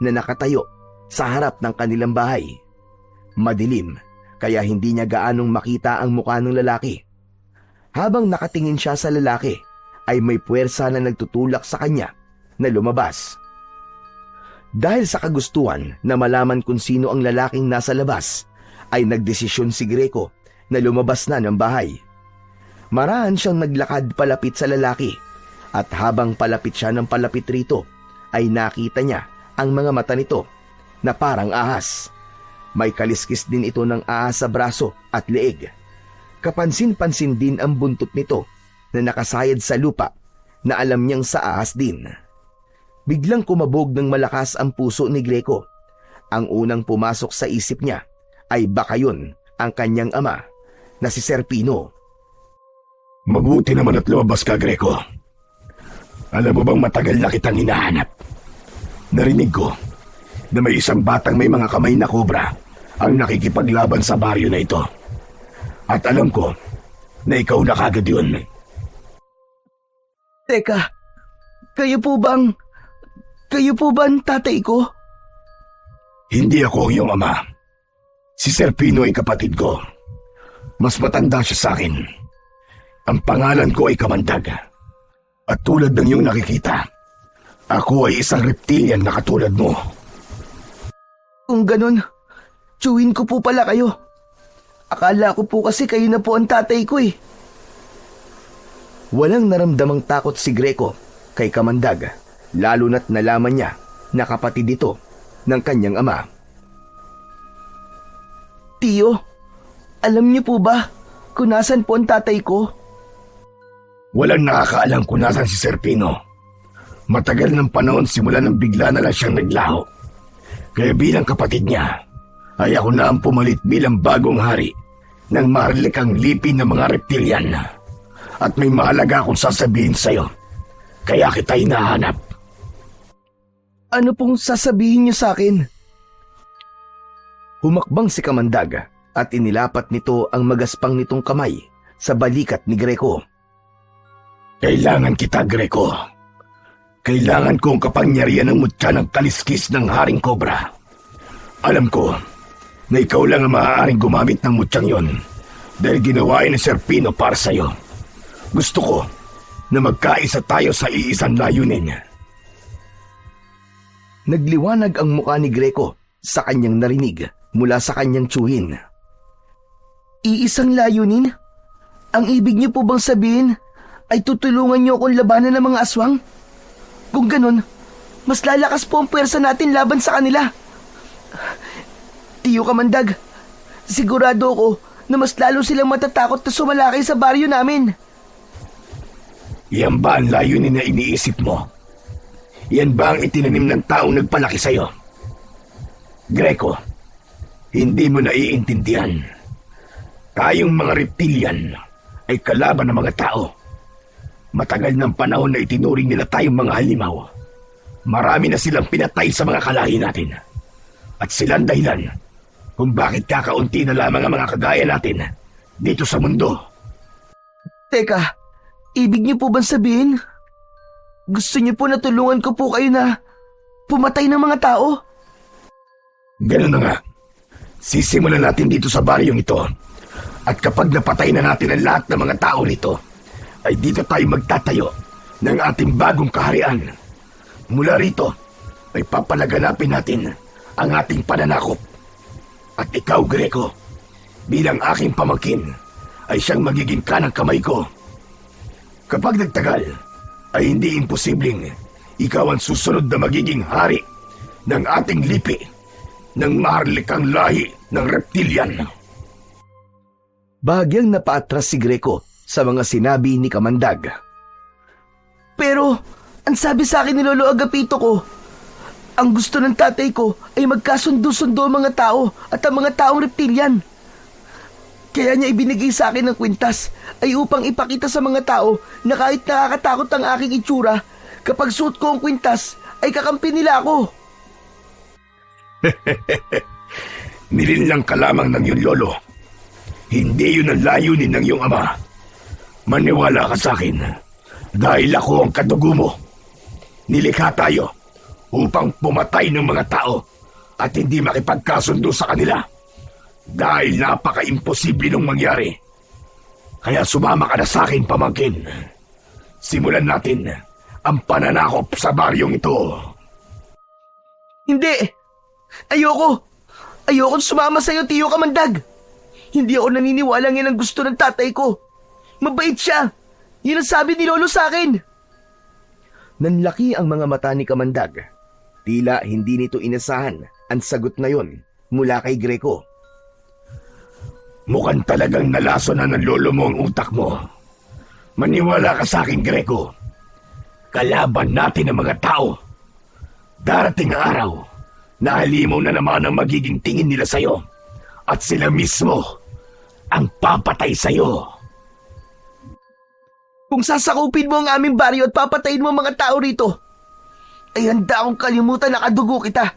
na nakatayo sa harap ng kanilang bahay. Madilim, kaya hindi niya gaanong makita ang mukha ng lalaki. Habang nakatingin siya sa lalaki, ay may puwersa na nagtutulak sa kanya na lumabas. Dahil sa kagustuhan na malaman kung sino ang lalaking nasa labas, ay nagdesisyon si Greco na lumabas na ng bahay. Marahan siyang naglakad palapit sa lalaki at habang palapit siya ng palapit rito, ay nakita niya ang mga mata nito na parang ahas. May kaliskis din ito ng ahas sa braso at leeg. Kapansin-pansin din ang buntot nito na nakasayad sa lupa na alam niyang sa ahas din. Biglang kumabog ng malakas ang puso ni Greco. Ang unang pumasok sa isip niya ay baka yun ang kanyang ama na si Serpino. Mabuti naman at lumabas ka, Greco. Alam mo bang matagal na kitang hinahanap? Narinig ko na may isang batang may mga kamay na kobra ang nakikipaglaban sa baryo na ito. At alam ko na ikaw na kagad yun. Teka, kayo po ba ang tatay ko? Hindi ako ang iyong ama. Si Serpino ay kapatid ko. Mas matanda siya sa akin. Ang pangalan ko ay Kamandag. At tulad ng iyong nakikita, ako ay isang reptilian na katulad mo. Kung ganun, tiyuhin ko po pala kayo. Akala ko po kasi kayo na po ang tatay ko eh. Walang naramdamang takot si Greco kay Kamandag, lalo na't nalaman niya na kapatid ito ng kanyang ama. Tiyo, alam niyo po ba kung nasan po ang tatay ko? Walang nakakaalam kung nasan si Serpino. Matagal ng panahon simula nang bigla na lang siyang naglaho. Kaya bilang kapatid niya, ay ako na ang pumalit bilang bagong hari ng maharlikang lipi ng mga reptilian. At may mahalaga akong sasabihin sa'yo. Kaya kita hinahanap. Ano pong sasabihin niyo sa akin? Humakbang si Kamandag at inilapat nito ang magaspang nitong kamay sa balikat ni Greco. Kailangan kita, Greco. Kailangan kong kapangyarihan ng mutya ng kaliskis ng Haring Cobra. Alam ko na ikaw lang ang maaaring gumamit ng mutyang yon dahil ginawain ni Serpino para sa'yo. Gusto ko na magkaisa tayo sa iisang layunin. Nagliwanag ang mukha ni Greco sa kanyang narinig mula sa kanyang tiyuhin. Iisang layunin? Ang ibig niyo po bang sabihin ay tutulungan niyo akong labanan ng mga aswang? Kung ganun, mas lalakas po ang pwersa natin laban sa kanila. Tiyo Kamandag, sigurado ako na mas lalo silang matatakot na sumalakay sa baryo namin. Yan ba ang layunin na iniisip mo? Yan ba ang itinanim ng taong nagpalaki sa'yo? Greco, hindi mo naiintindihan. Tayong mga reptilian ay kalaban ng mga tao. Matagal ng panahon na itinuring nila tayong mga halimaw. Marami na silang pinatay sa mga kalahi natin. At silang dahilan kung bakit kakaunti na lamang ang mga kagaya natin dito sa mundo. Teka, ibig niyo po bang sabihin? Gusto niyo po na tulungan ko po kayo na pumatay ng mga tao? Ganun na nga. Sisimulan natin dito sa baryong ito. At kapag napatay na natin ang lahat ng mga tao nito, ay dito tayo magtatayo ng ating bagong kaharian. Mula rito, ay papalaganapin natin ang ating pananakop. At ikaw, Greco, bilang aking pamangkin, ay siyang magiging kanang kamay ko. Kapag nagtagal, ay hindi imposibleng ikaw ang susunod na magiging hari ng ating lipi ng maharlikang lahi ng reptilian. Bahagyang napaatras si Greco sa mga sinabi ni Kamandag. Pero, ang sabi sa akin ni Lolo Agapito ko, ang gusto ng tatay ko ay magkasundo-sundo ang mga tao at ang mga taong reptilian. Kaya niya ibinigay sa akin ng kwintas ay upang ipakita sa mga tao na kahit nakakatakot ang aking itsura, kapag suot ko ang kwintas ay kakampi nila ako. Nilinlang ka lamang ng iyong lolo. Hindi yun ang layunin ng iyong ama. Maniwala ka sa akin dahil ako ang kadugo mo. Nilikha tayo upang pumatay ng mga tao at hindi makipagkasundo sa kanila dahil napaka-imposible nung mangyari. Kaya sumama ka na sa akin, pamangkin. Simulan natin ang pananakop sa baryong ito. Hindi! Ayoko sumama sa iyo, Tiyo Kamandag. Hindi ako naniniwala yan ang gusto ng tatay ko. Mabait siya. Yun ang sabi ni Lolo sa akin. Nanlaki ang mga mata ni Kamandag. Tila hindi nito inasahan ang sagot na yon mula kay Greco. Mukhang talagang nalaso na ng lolo mo ang utak mo. Maniwala ka sa akin, Greco. Kalaban natin ang mga tao. Darating ang araw, nahalimaw na naman ang magiging tingin nila sa'yo. At sila mismo ang papatay sa'yo. Kung sasakupin mo ang aming baryo at papatayin mo ang mga tao rito, ay handa akong kalimutan na kadugo kita.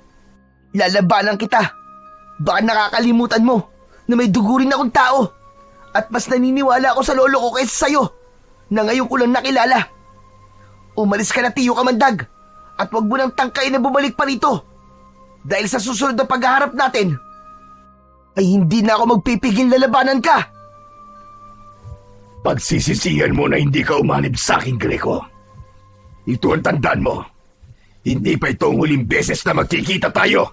Lalabanan kita. Baka nakakalimutan mo na may dugo rin akong tao. At mas naniniwala ako sa lolo ko kaysa sa'yo na ngayon ko lang nakilala. Umalis ka na, Tiyo Kamandag, at wag mo nang tangkain na bumalik pa rito. Dahil sa susunod na paghaharap natin, ay hindi na ako magpipigil lalabanan ka. Pagsisisihan mo na hindi ka umanib sa akin, Greco. Ito ang tandaan mo. Hindi pa ito ang huling beses na magkikita tayo.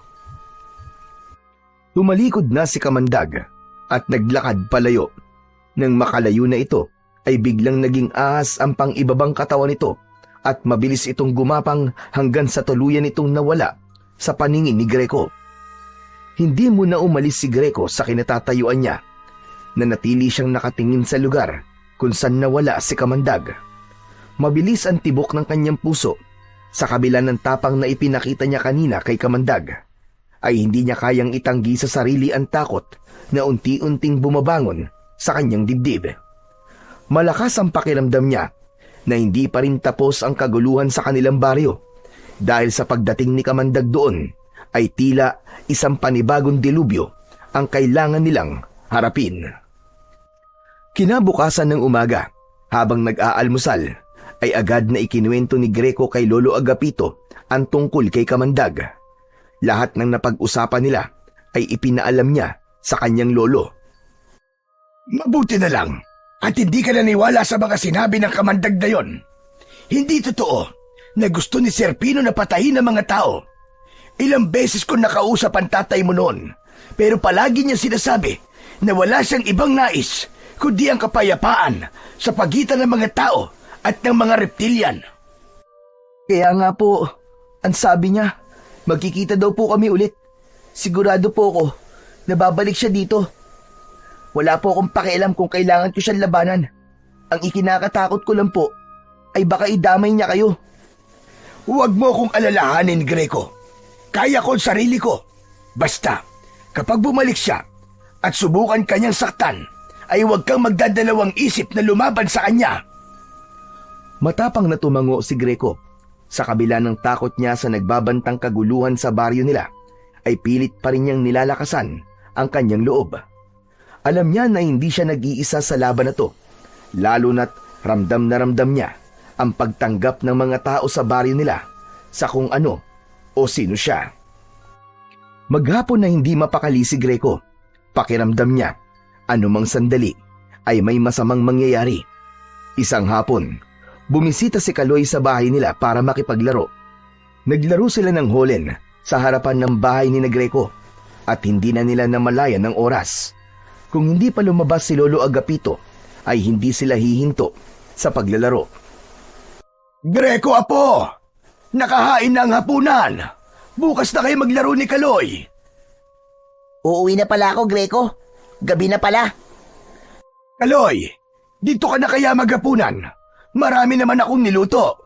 Tumalikod na si Kamandag at naglakad palayo. Nang makalayo na ito, ay biglang naging ahas ang pang-ibabang katawan nito at mabilis itong gumapang hanggang sa tuluyan itong nawala sa paningin ni Greco. Hindi muna umalis si Greco sa kinatatayuan niya. Nanatili siyang nakatingin sa lugar kung saan nawala si Kamandag. Mabilis ang tibok ng kanyang puso. Sa kabila ng tapang na ipinakita niya kanina kay Kamandag, ay hindi niya kayang itanggi sa sarili ang takot na unti-unting bumabangon sa kanyang dibdib. Malakas ang pakiramdam niya na hindi pa rin tapos ang kaguluhan sa kanilang baryo dahil sa pagdating ni Kamandag doon ay tila isang panibagong dilubyo ang kailangan nilang harapin. Kinabukasan ng umaga, habang nag-aalmusal, ay agad na ikinuwento ni Greco kay Lolo Agapito ang tungkol kay Kamandag. Lahat ng napag-usapan nila ay ipinaalam niya sa kanyang lolo. Mabuti na lang at hindi ka naniwala sa mga sinabi ng Kamandag na yon. Hindi totoo na gusto ni Sir Pino na patayin ang mga tao. Ilang beses ko nakausap ang tatay mo noon, pero palagi niya sinasabi na wala siyang ibang nais kundi ang kapayapaan sa pagitan ng mga tao at ng mga reptilian. Kaya nga po, ang sabi niya, magkikita daw po kami ulit. Sigurado po ako na babalik siya dito. Wala po akong pakialam kung kailangan ko siyang labanan. Ang ikinakatakot ko lang po ay baka idamay niya kayo. Huwag mo akong alalahanin, Greco. Kaya ko ang sarili ko. Basta, kapag bumalik siya at subukan kanyang saktan, ay huwag kang magdadalawang isip na lumaban sa kanya. Matapang na tumango si Greco. Sa kabila ng takot niya sa nagbabantang kaguluhan sa baryo nila, ay pilit pa rin niyang nilalakasan ang kanyang loob. Alam niya na hindi siya nag-iisa sa laban na to, lalo na't ramdam na ramdam niya ang pagtanggap ng mga tao sa baryo nila sa kung ano o sino siya. Maghapon na hindi mapakali si Greco, pakiramdam niya, anumang sandali ay may masamang mangyayari. Isang hapon, bumisita si Kaloy sa bahay nila para makipaglaro. Naglaro sila ng holen sa harapan ng bahay ni Greco at hindi na nila namalayan ng oras. Kung hindi pa lumabas si Lolo Agapito, ay hindi sila hihinto sa paglalaro. Greco, apo! Nakahain na ang hapunan! Bukas na kayo maglaro ni Kaloy! Uuwi na pala ako, Greco. Gabi na pala. Kaloy, dito ka na kaya maghapunan? Marami naman akong niluto.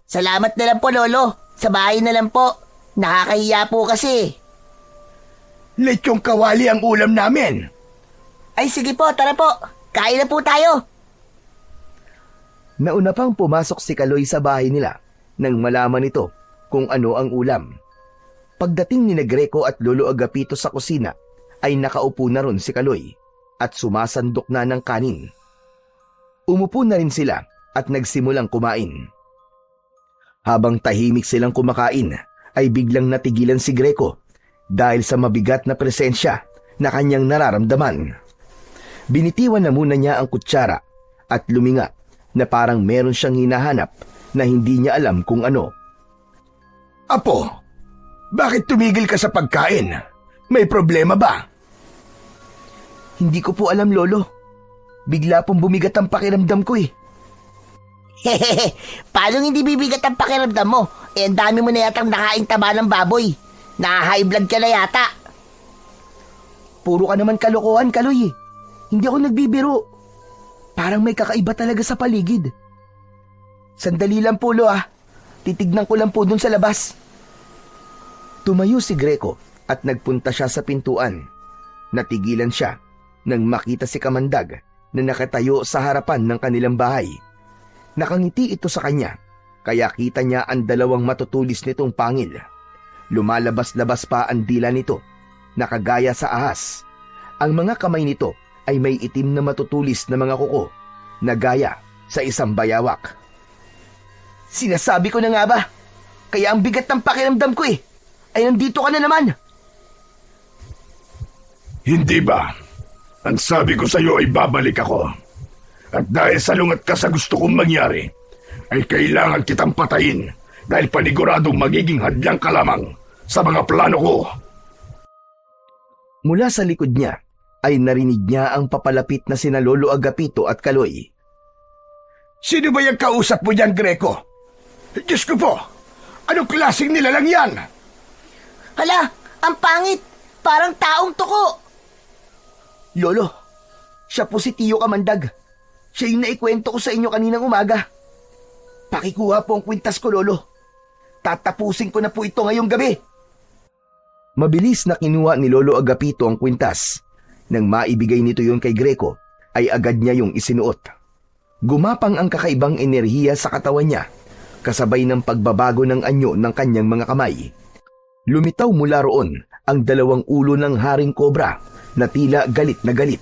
Salamat na lang po, Lolo. Sa bahay na lang po. Nakakahiya po kasi. Lechong kawali ang ulam namin. Ay sige po, tara po. Kain na po tayo. Nauna pang pumasok si Kaloy sa bahay nila nang malaman nito kung ano ang ulam. Pagdating ni Greco at Lolo Agapito sa kusina, ay nakaupo na ron si Kaloy at sumasandok na ng kanin. Umupo na rin sila at nagsimulang kumain. Habang tahimik silang kumakain, ay biglang natigilan si Greco dahil sa mabigat na presensya na kanyang nararamdaman. Binitiwan na muna niya ang kutsara at luminga na parang meron siyang hinahanap na hindi niya alam kung ano. Apo, bakit tumigil ka sa pagkain? May problema ba? Hindi ko po alam, Lolo. Bigla pong bumigat ang pakiramdam ko eh. Hehehe, paano hindi bibigat ang pakiramdam mo? Eh, ang dami mo na yatang nakaing taba ng baboy. Na-high blood ka na yata. Puro ka naman kalokohan, Kaloy. Hindi ako nagbibiro. Parang may kakaiba talaga sa paligid. Sandali lang po, Lo, ah. Titignan ko lang po dun sa labas. Tumayo si Greco at nagpunta siya sa pintuan. Natigilan siya nang makita si Kamandag na nakatayo sa harapan ng kanilang bahay. Nakangiti ito sa kanya, kaya kita niya ang dalawang matutulis nitong pangil. Lumalabas-labas pa ang dila nito, nakagaya sa ahas. Ang mga kamay nito ay may itim na matutulis na mga kuko, na gaya sa isang bayawak. Sinasabi ko na nga ba? Kaya ang bigat ng pakiramdam ko ay nandito ka na naman. Hindi ba? Ang sabi ko sa'yo ay babalik ako. At dahil salungat ka sa gusto kong mangyari, ay kailangan kitang patayin dahil paniguradong magiging hadlang ka lamang sa mga plano ko. Mula sa likod niya ay narinig niya ang papalapit na sina Lolo Agapito at Kaloy. Sino ba yung kausap mo dyan, Greco? Diyos ko po, anong klaseng nilalang yan? Hala, ang pangit. Parang taong tuko. Lolo, siya po si Tiyo Kamandag. Siya yung naikwento ko sa inyo kaninang umaga. Pakikuha po ang kwintas ko, Lolo. Tatapusin ko na po ito ngayong gabi. Mabilis na kinuha ni Lolo Agapito ang kwintas. Nang maibigay nito yon kay Greco, ay agad niya yung isinuot. Gumapang ang kakaibang enerhiya sa katawan niya, kasabay ng pagbabago ng anyo ng kanyang mga kamay. Lumitaw mula roon ang dalawang ulo ng haring kobra na tila galit na galit.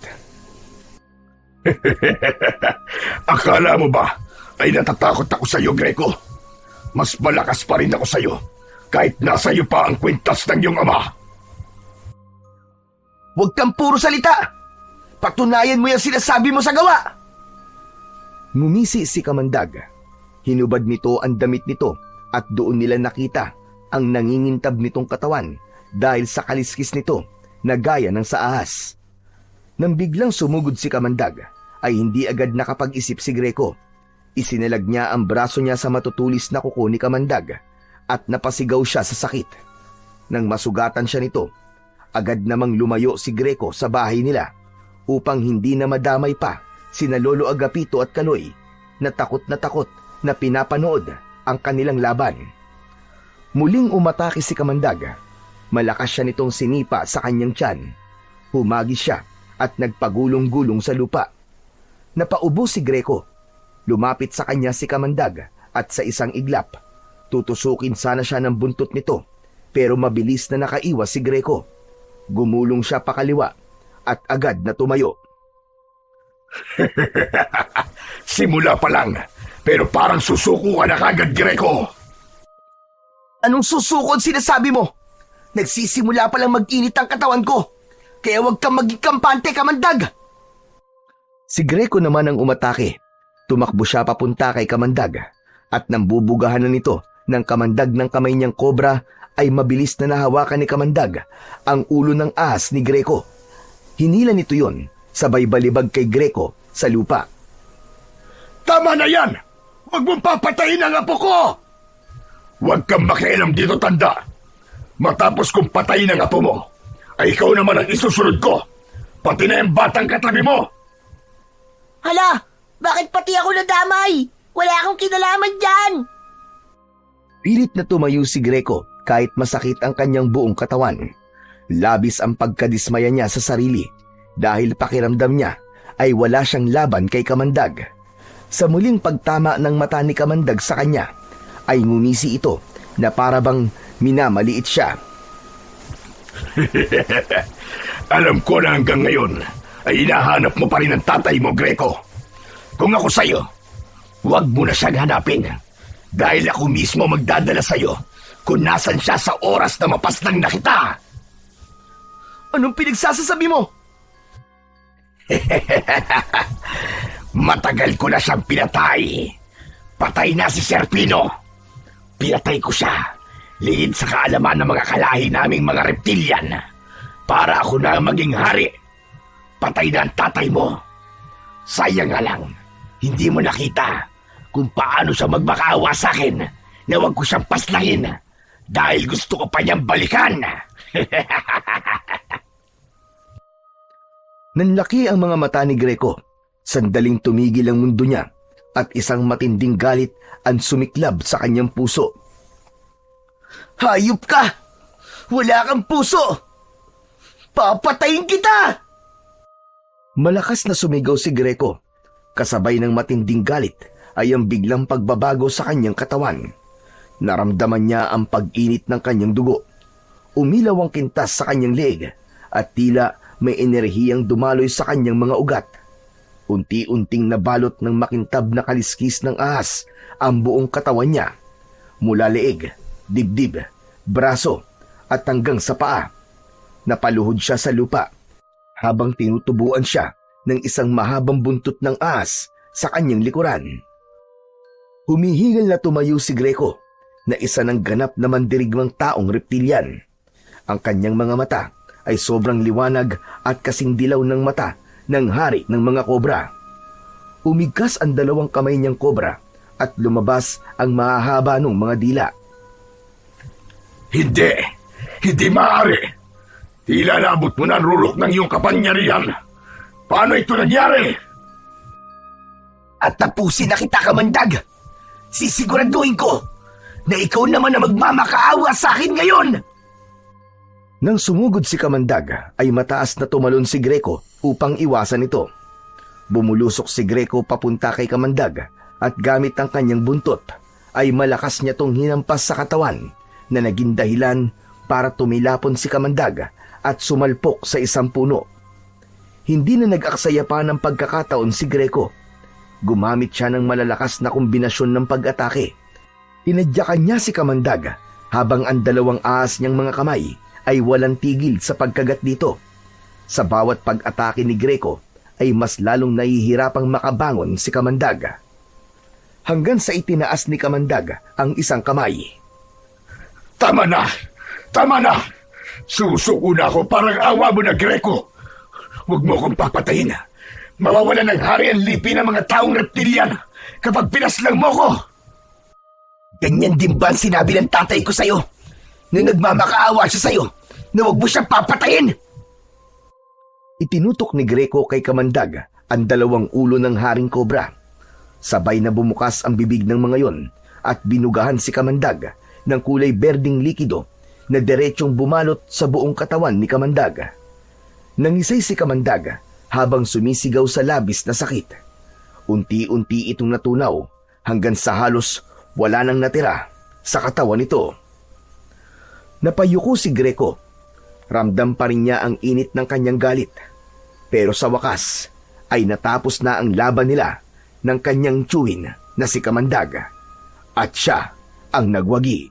Akala mo ba ay natatakot ako sa iyo, Greco? Mas malakas pa rin ako sa iyo kahit nasa iyo pa ang kwintas ng iyong ama. Huwag kang puro salita! Patunayan mo yung sinasabi mo sa gawa! Ngumisi si Kamandag. Hinubad nito ang damit nito at doon nila nakita ang nangingintab nitong katawan dahil sa kaliskis nito na gaya ng sa ahas. Nang biglang sumugod si Kamandag, ay hindi agad nakapag-isip si Greco. Isinalag niya ang braso niya sa matutulis na kuko ni Kamandag at napasigaw siya sa sakit. Nang masugatan siya nito, agad namang lumayo si Greco sa bahay nila upang hindi na madamay pa sina Lolo Agapito at Kaloy na takot na pinapanood ang kanilang laban. Muling umatake si Kamandag. Malakas siya nitong sinipa sa kanyang tiyan. Humagis siya at nagpagulong-gulong sa lupa. Napaubo si Greco. Lumapit sa kanya si Kamandag at sa isang iglap, tutusukin sana siya ng buntot nito, pero mabilis na nakaiwas si Greco. Gumulong siya pakaliwa at agad na tumayo. Simula pa lang, pero parang susuko ka na kagad, Greco. Anong susukod sinasabi mo? Nagsisimula pa lang mag-init ang katawan ko, kaya huwag kang maging kampante, Kamandag! Si Greco naman ang umatake. Tumakbo siya papunta kay Kamandag at nang bubugahan na nito ng Kamandag ng kamay niyang kobra ay mabilis na nahawakan ni Kamandag ang ulo ng ahas ni Greco. Hinila nito yon, sabay balibag kay Greco sa lupa. Tama na yan! Huwag mong papatayin ang apo ko! Huwag kang makialam dito, tanda. Matapos kong patayin ang apo mo, ay ikaw naman ang isusunod ko. Pati na yung batang katabi mo. Hala, bakit pati ako nadamay? Wala akong kinalaman dyan. Pilit na tumayo si Greco kahit masakit ang kanyang buong katawan. Labis ang pagkadismaya niya sa sarili dahil pakiramdam niya ay wala siyang laban kay Kamandag. Sa muling pagtama ng mata ni Kamandag sa kanya, ay ngumisi ito na parabang minamaliit siya. Alam ko na hanggang ngayon ay hinahanap mo pa rin ang tatay mo, Greco. Kung ako sa'yo, huwag mo na siyang hanapin dahil ako mismo magdadala sa'yo kung nasan siya sa oras na mapaslang na kita. Anong pinagsasasabi mo? Matagal ko na siyang pinatay. Patay na si Serpino. Pinatay ko siya lihid sa kaalaman ng mga kalahi naming mga reptilian para ako na maging hari. Patay na ang tatay mo. Sayang nga lang, hindi mo nakita kung paano siya magmakaawa sa akin na huwag ko siyang paslangin dahil gusto ko pa niyang balikan. Nanlaki ang mga mata ni Greco. Sandaling tumigil ang mundo niya at isang matinding galit ang sumiklab sa kanyang puso. Hayop ka! Wala kang puso! Papatayin kita! Malakas na sumigaw si Greco. Kasabay ng matinding galit ay ang biglang pagbabago sa kanyang katawan. Naramdaman niya ang pag-init ng kanyang dugo. Umilaw ang kintas sa kanyang leeg at tila may enerhiyang dumaloy sa kanyang mga ugat. Unti-unting nabalot ng makintab na kaliskis ng ahas ang buong katawan niya. Mula leeg, dibdib, braso at hanggang sa paa. Napaluhod siya sa lupa habang tinutubuan siya ng isang mahabang buntot ng ahas sa kanyang likuran. Humihingal na tumayo si Greco na isa ng ganap na mandirigmang taong reptilian. Ang kanyang mga mata ay sobrang liwanag at kasing dilaw ng mata ng hari ng mga kobra. Umigkas ang dalawang kamay niyang kobra at lumabas ang mahahaba ng mga dila. Hindi maaari. Tila naabot mo na ang rulok ng iyong kapangyarihan. Paano ito nangyari? At tapusin na kita, Kamandag! Sisiguraduhin ko na ikaw naman na magmamakaawa sa akin ngayon! Nang sumugod si Kamandag ay mataas na tumalon si Greco upang iwasan ito. Bumulusok si Greco papunta kay Kamandag at gamit ang kanyang buntot ay malakas niya tong hinampas sa katawan na naging dahilan para tumilapon si Kamandag at sumalpok sa isang puno. Hindi na nag-aksaya pa ng pagkakataon si Greco. Gumamit siya ng malalakas na kombinasyon ng pag-atake. Inadyakan niya si Kamandag habang ang dalawang ahas niyang mga kamay ay walang tigil sa pagkagat dito. Sa bawat pag-atake ni Greco ay mas lalong nahihirapang makabangon si Kamandag. Hanggang sa itinaas ni Kamandag ang isang kamay. Tama na! Tama na! Susuko na ako, parang awa mo na, Greco. Huwag mo akong papatayin. Mawawala ng hari ang lipi ng mga taong reptilian kapag pinaslang mo ko. Ganyan din ba ang sinabi ng tatay ko sa'yo? Nung nagmamakaawa siya sa'yo, na huwag mo siyang papatayin? Itinutok ni Greco kay Kamandag ang dalawang ulo ng haring kobra. Sabay na bumukas ang bibig ng mga yon at binugahan si Kamandag ng kulay berding likido na diretsyong bumalot sa buong katawan ni Kamandag. Nangisay si Kamandag habang sumisigaw sa labis na sakit. Unti-unti itong natunaw hanggang sa halos wala nang natira sa katawan nito. Napayuko si Greco. Ramdam pa rin niya ang init ng kanyang galit. Pero sa wakas ay natapos na ang laban nila ng kanyang tiyuhin na si Kamandag. At siya ang nagwagi.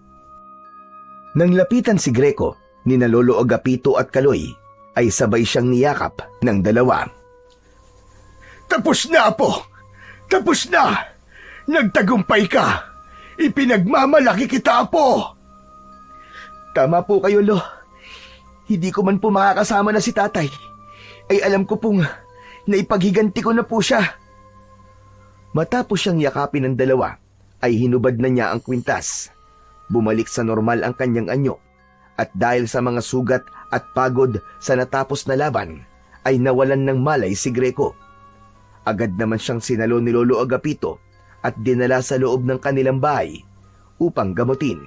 Nang lapitan si Greco, nina Lolo Agapito at Kaloy ay sabay siyang niyakap ng dalawa. Tapos na, Apo! Tapos na! Nagtagumpay ka! Ipinagmamalaki kita, Apo! Tama po kayo, Lo. Hindi ko man po makakasama na si tatay. Ay alam ko pong naipaghiganti ko na po siya. Matapos siyang yakapin ng dalawa, ay hinubad na niya ang kwintas. Bumalik sa normal ang kanyang anyo. At dahil sa mga sugat at pagod sa natapos na laban, ay nawalan ng malay si Greco. Agad naman siyang sinalo ni Lolo Agapito at dinala sa loob ng kanilang bahay upang gamutin.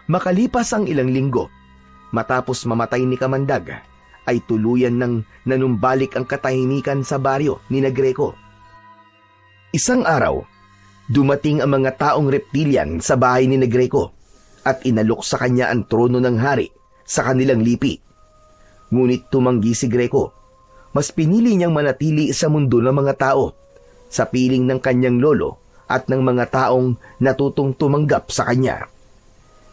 Makalipas ang ilang linggo, matapos mamatay ni Kamandag, ay tuluyan ng nanumbalik ang katahimikan sa baryo ni Greco. Isang araw, dumating ang mga taong reptilian sa bahay ni Greco at inalok sa kanya ang trono ng hari sa kanilang lipi. Ngunit tumanggi si Greco. Mas pinili niyang manatili sa mundo ng mga tao, sa piling ng kanyang lolo at ng mga taong natutong tumanggap sa kanya.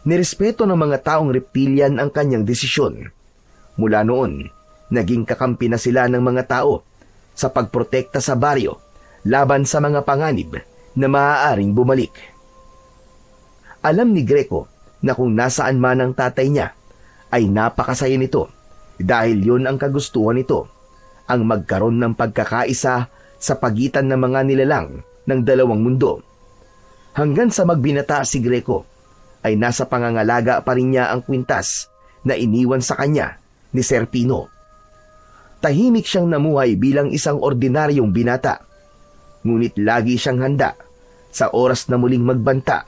Nirespeto ng mga taong reptilian ang kanyang desisyon. Mula noon, naging kakampi na sila ng mga tao sa pagprotekta sa baryo laban sa mga panganib na maaaring bumalik. Alam ni Greco na kung nasaan man ang tatay niya, ay napakasaya nito dahil yun ang kagustuhan nito, ang magkaroon ng pagkakaisa sa pagitan ng mga nilalang ng dalawang mundo. Hanggang sa magbinata si Greco, ay nasa pangangalaga pa rin niya ang kwintas na iniwan sa kanya ni Sir Pino. tahimik siyang namuhay bilang isang ordinaryong binata. Ngunit lagi siyang handa sa oras na muling magbanta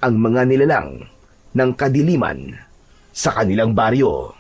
ang mga nilalang ng kadiliman sa kanilang baryo.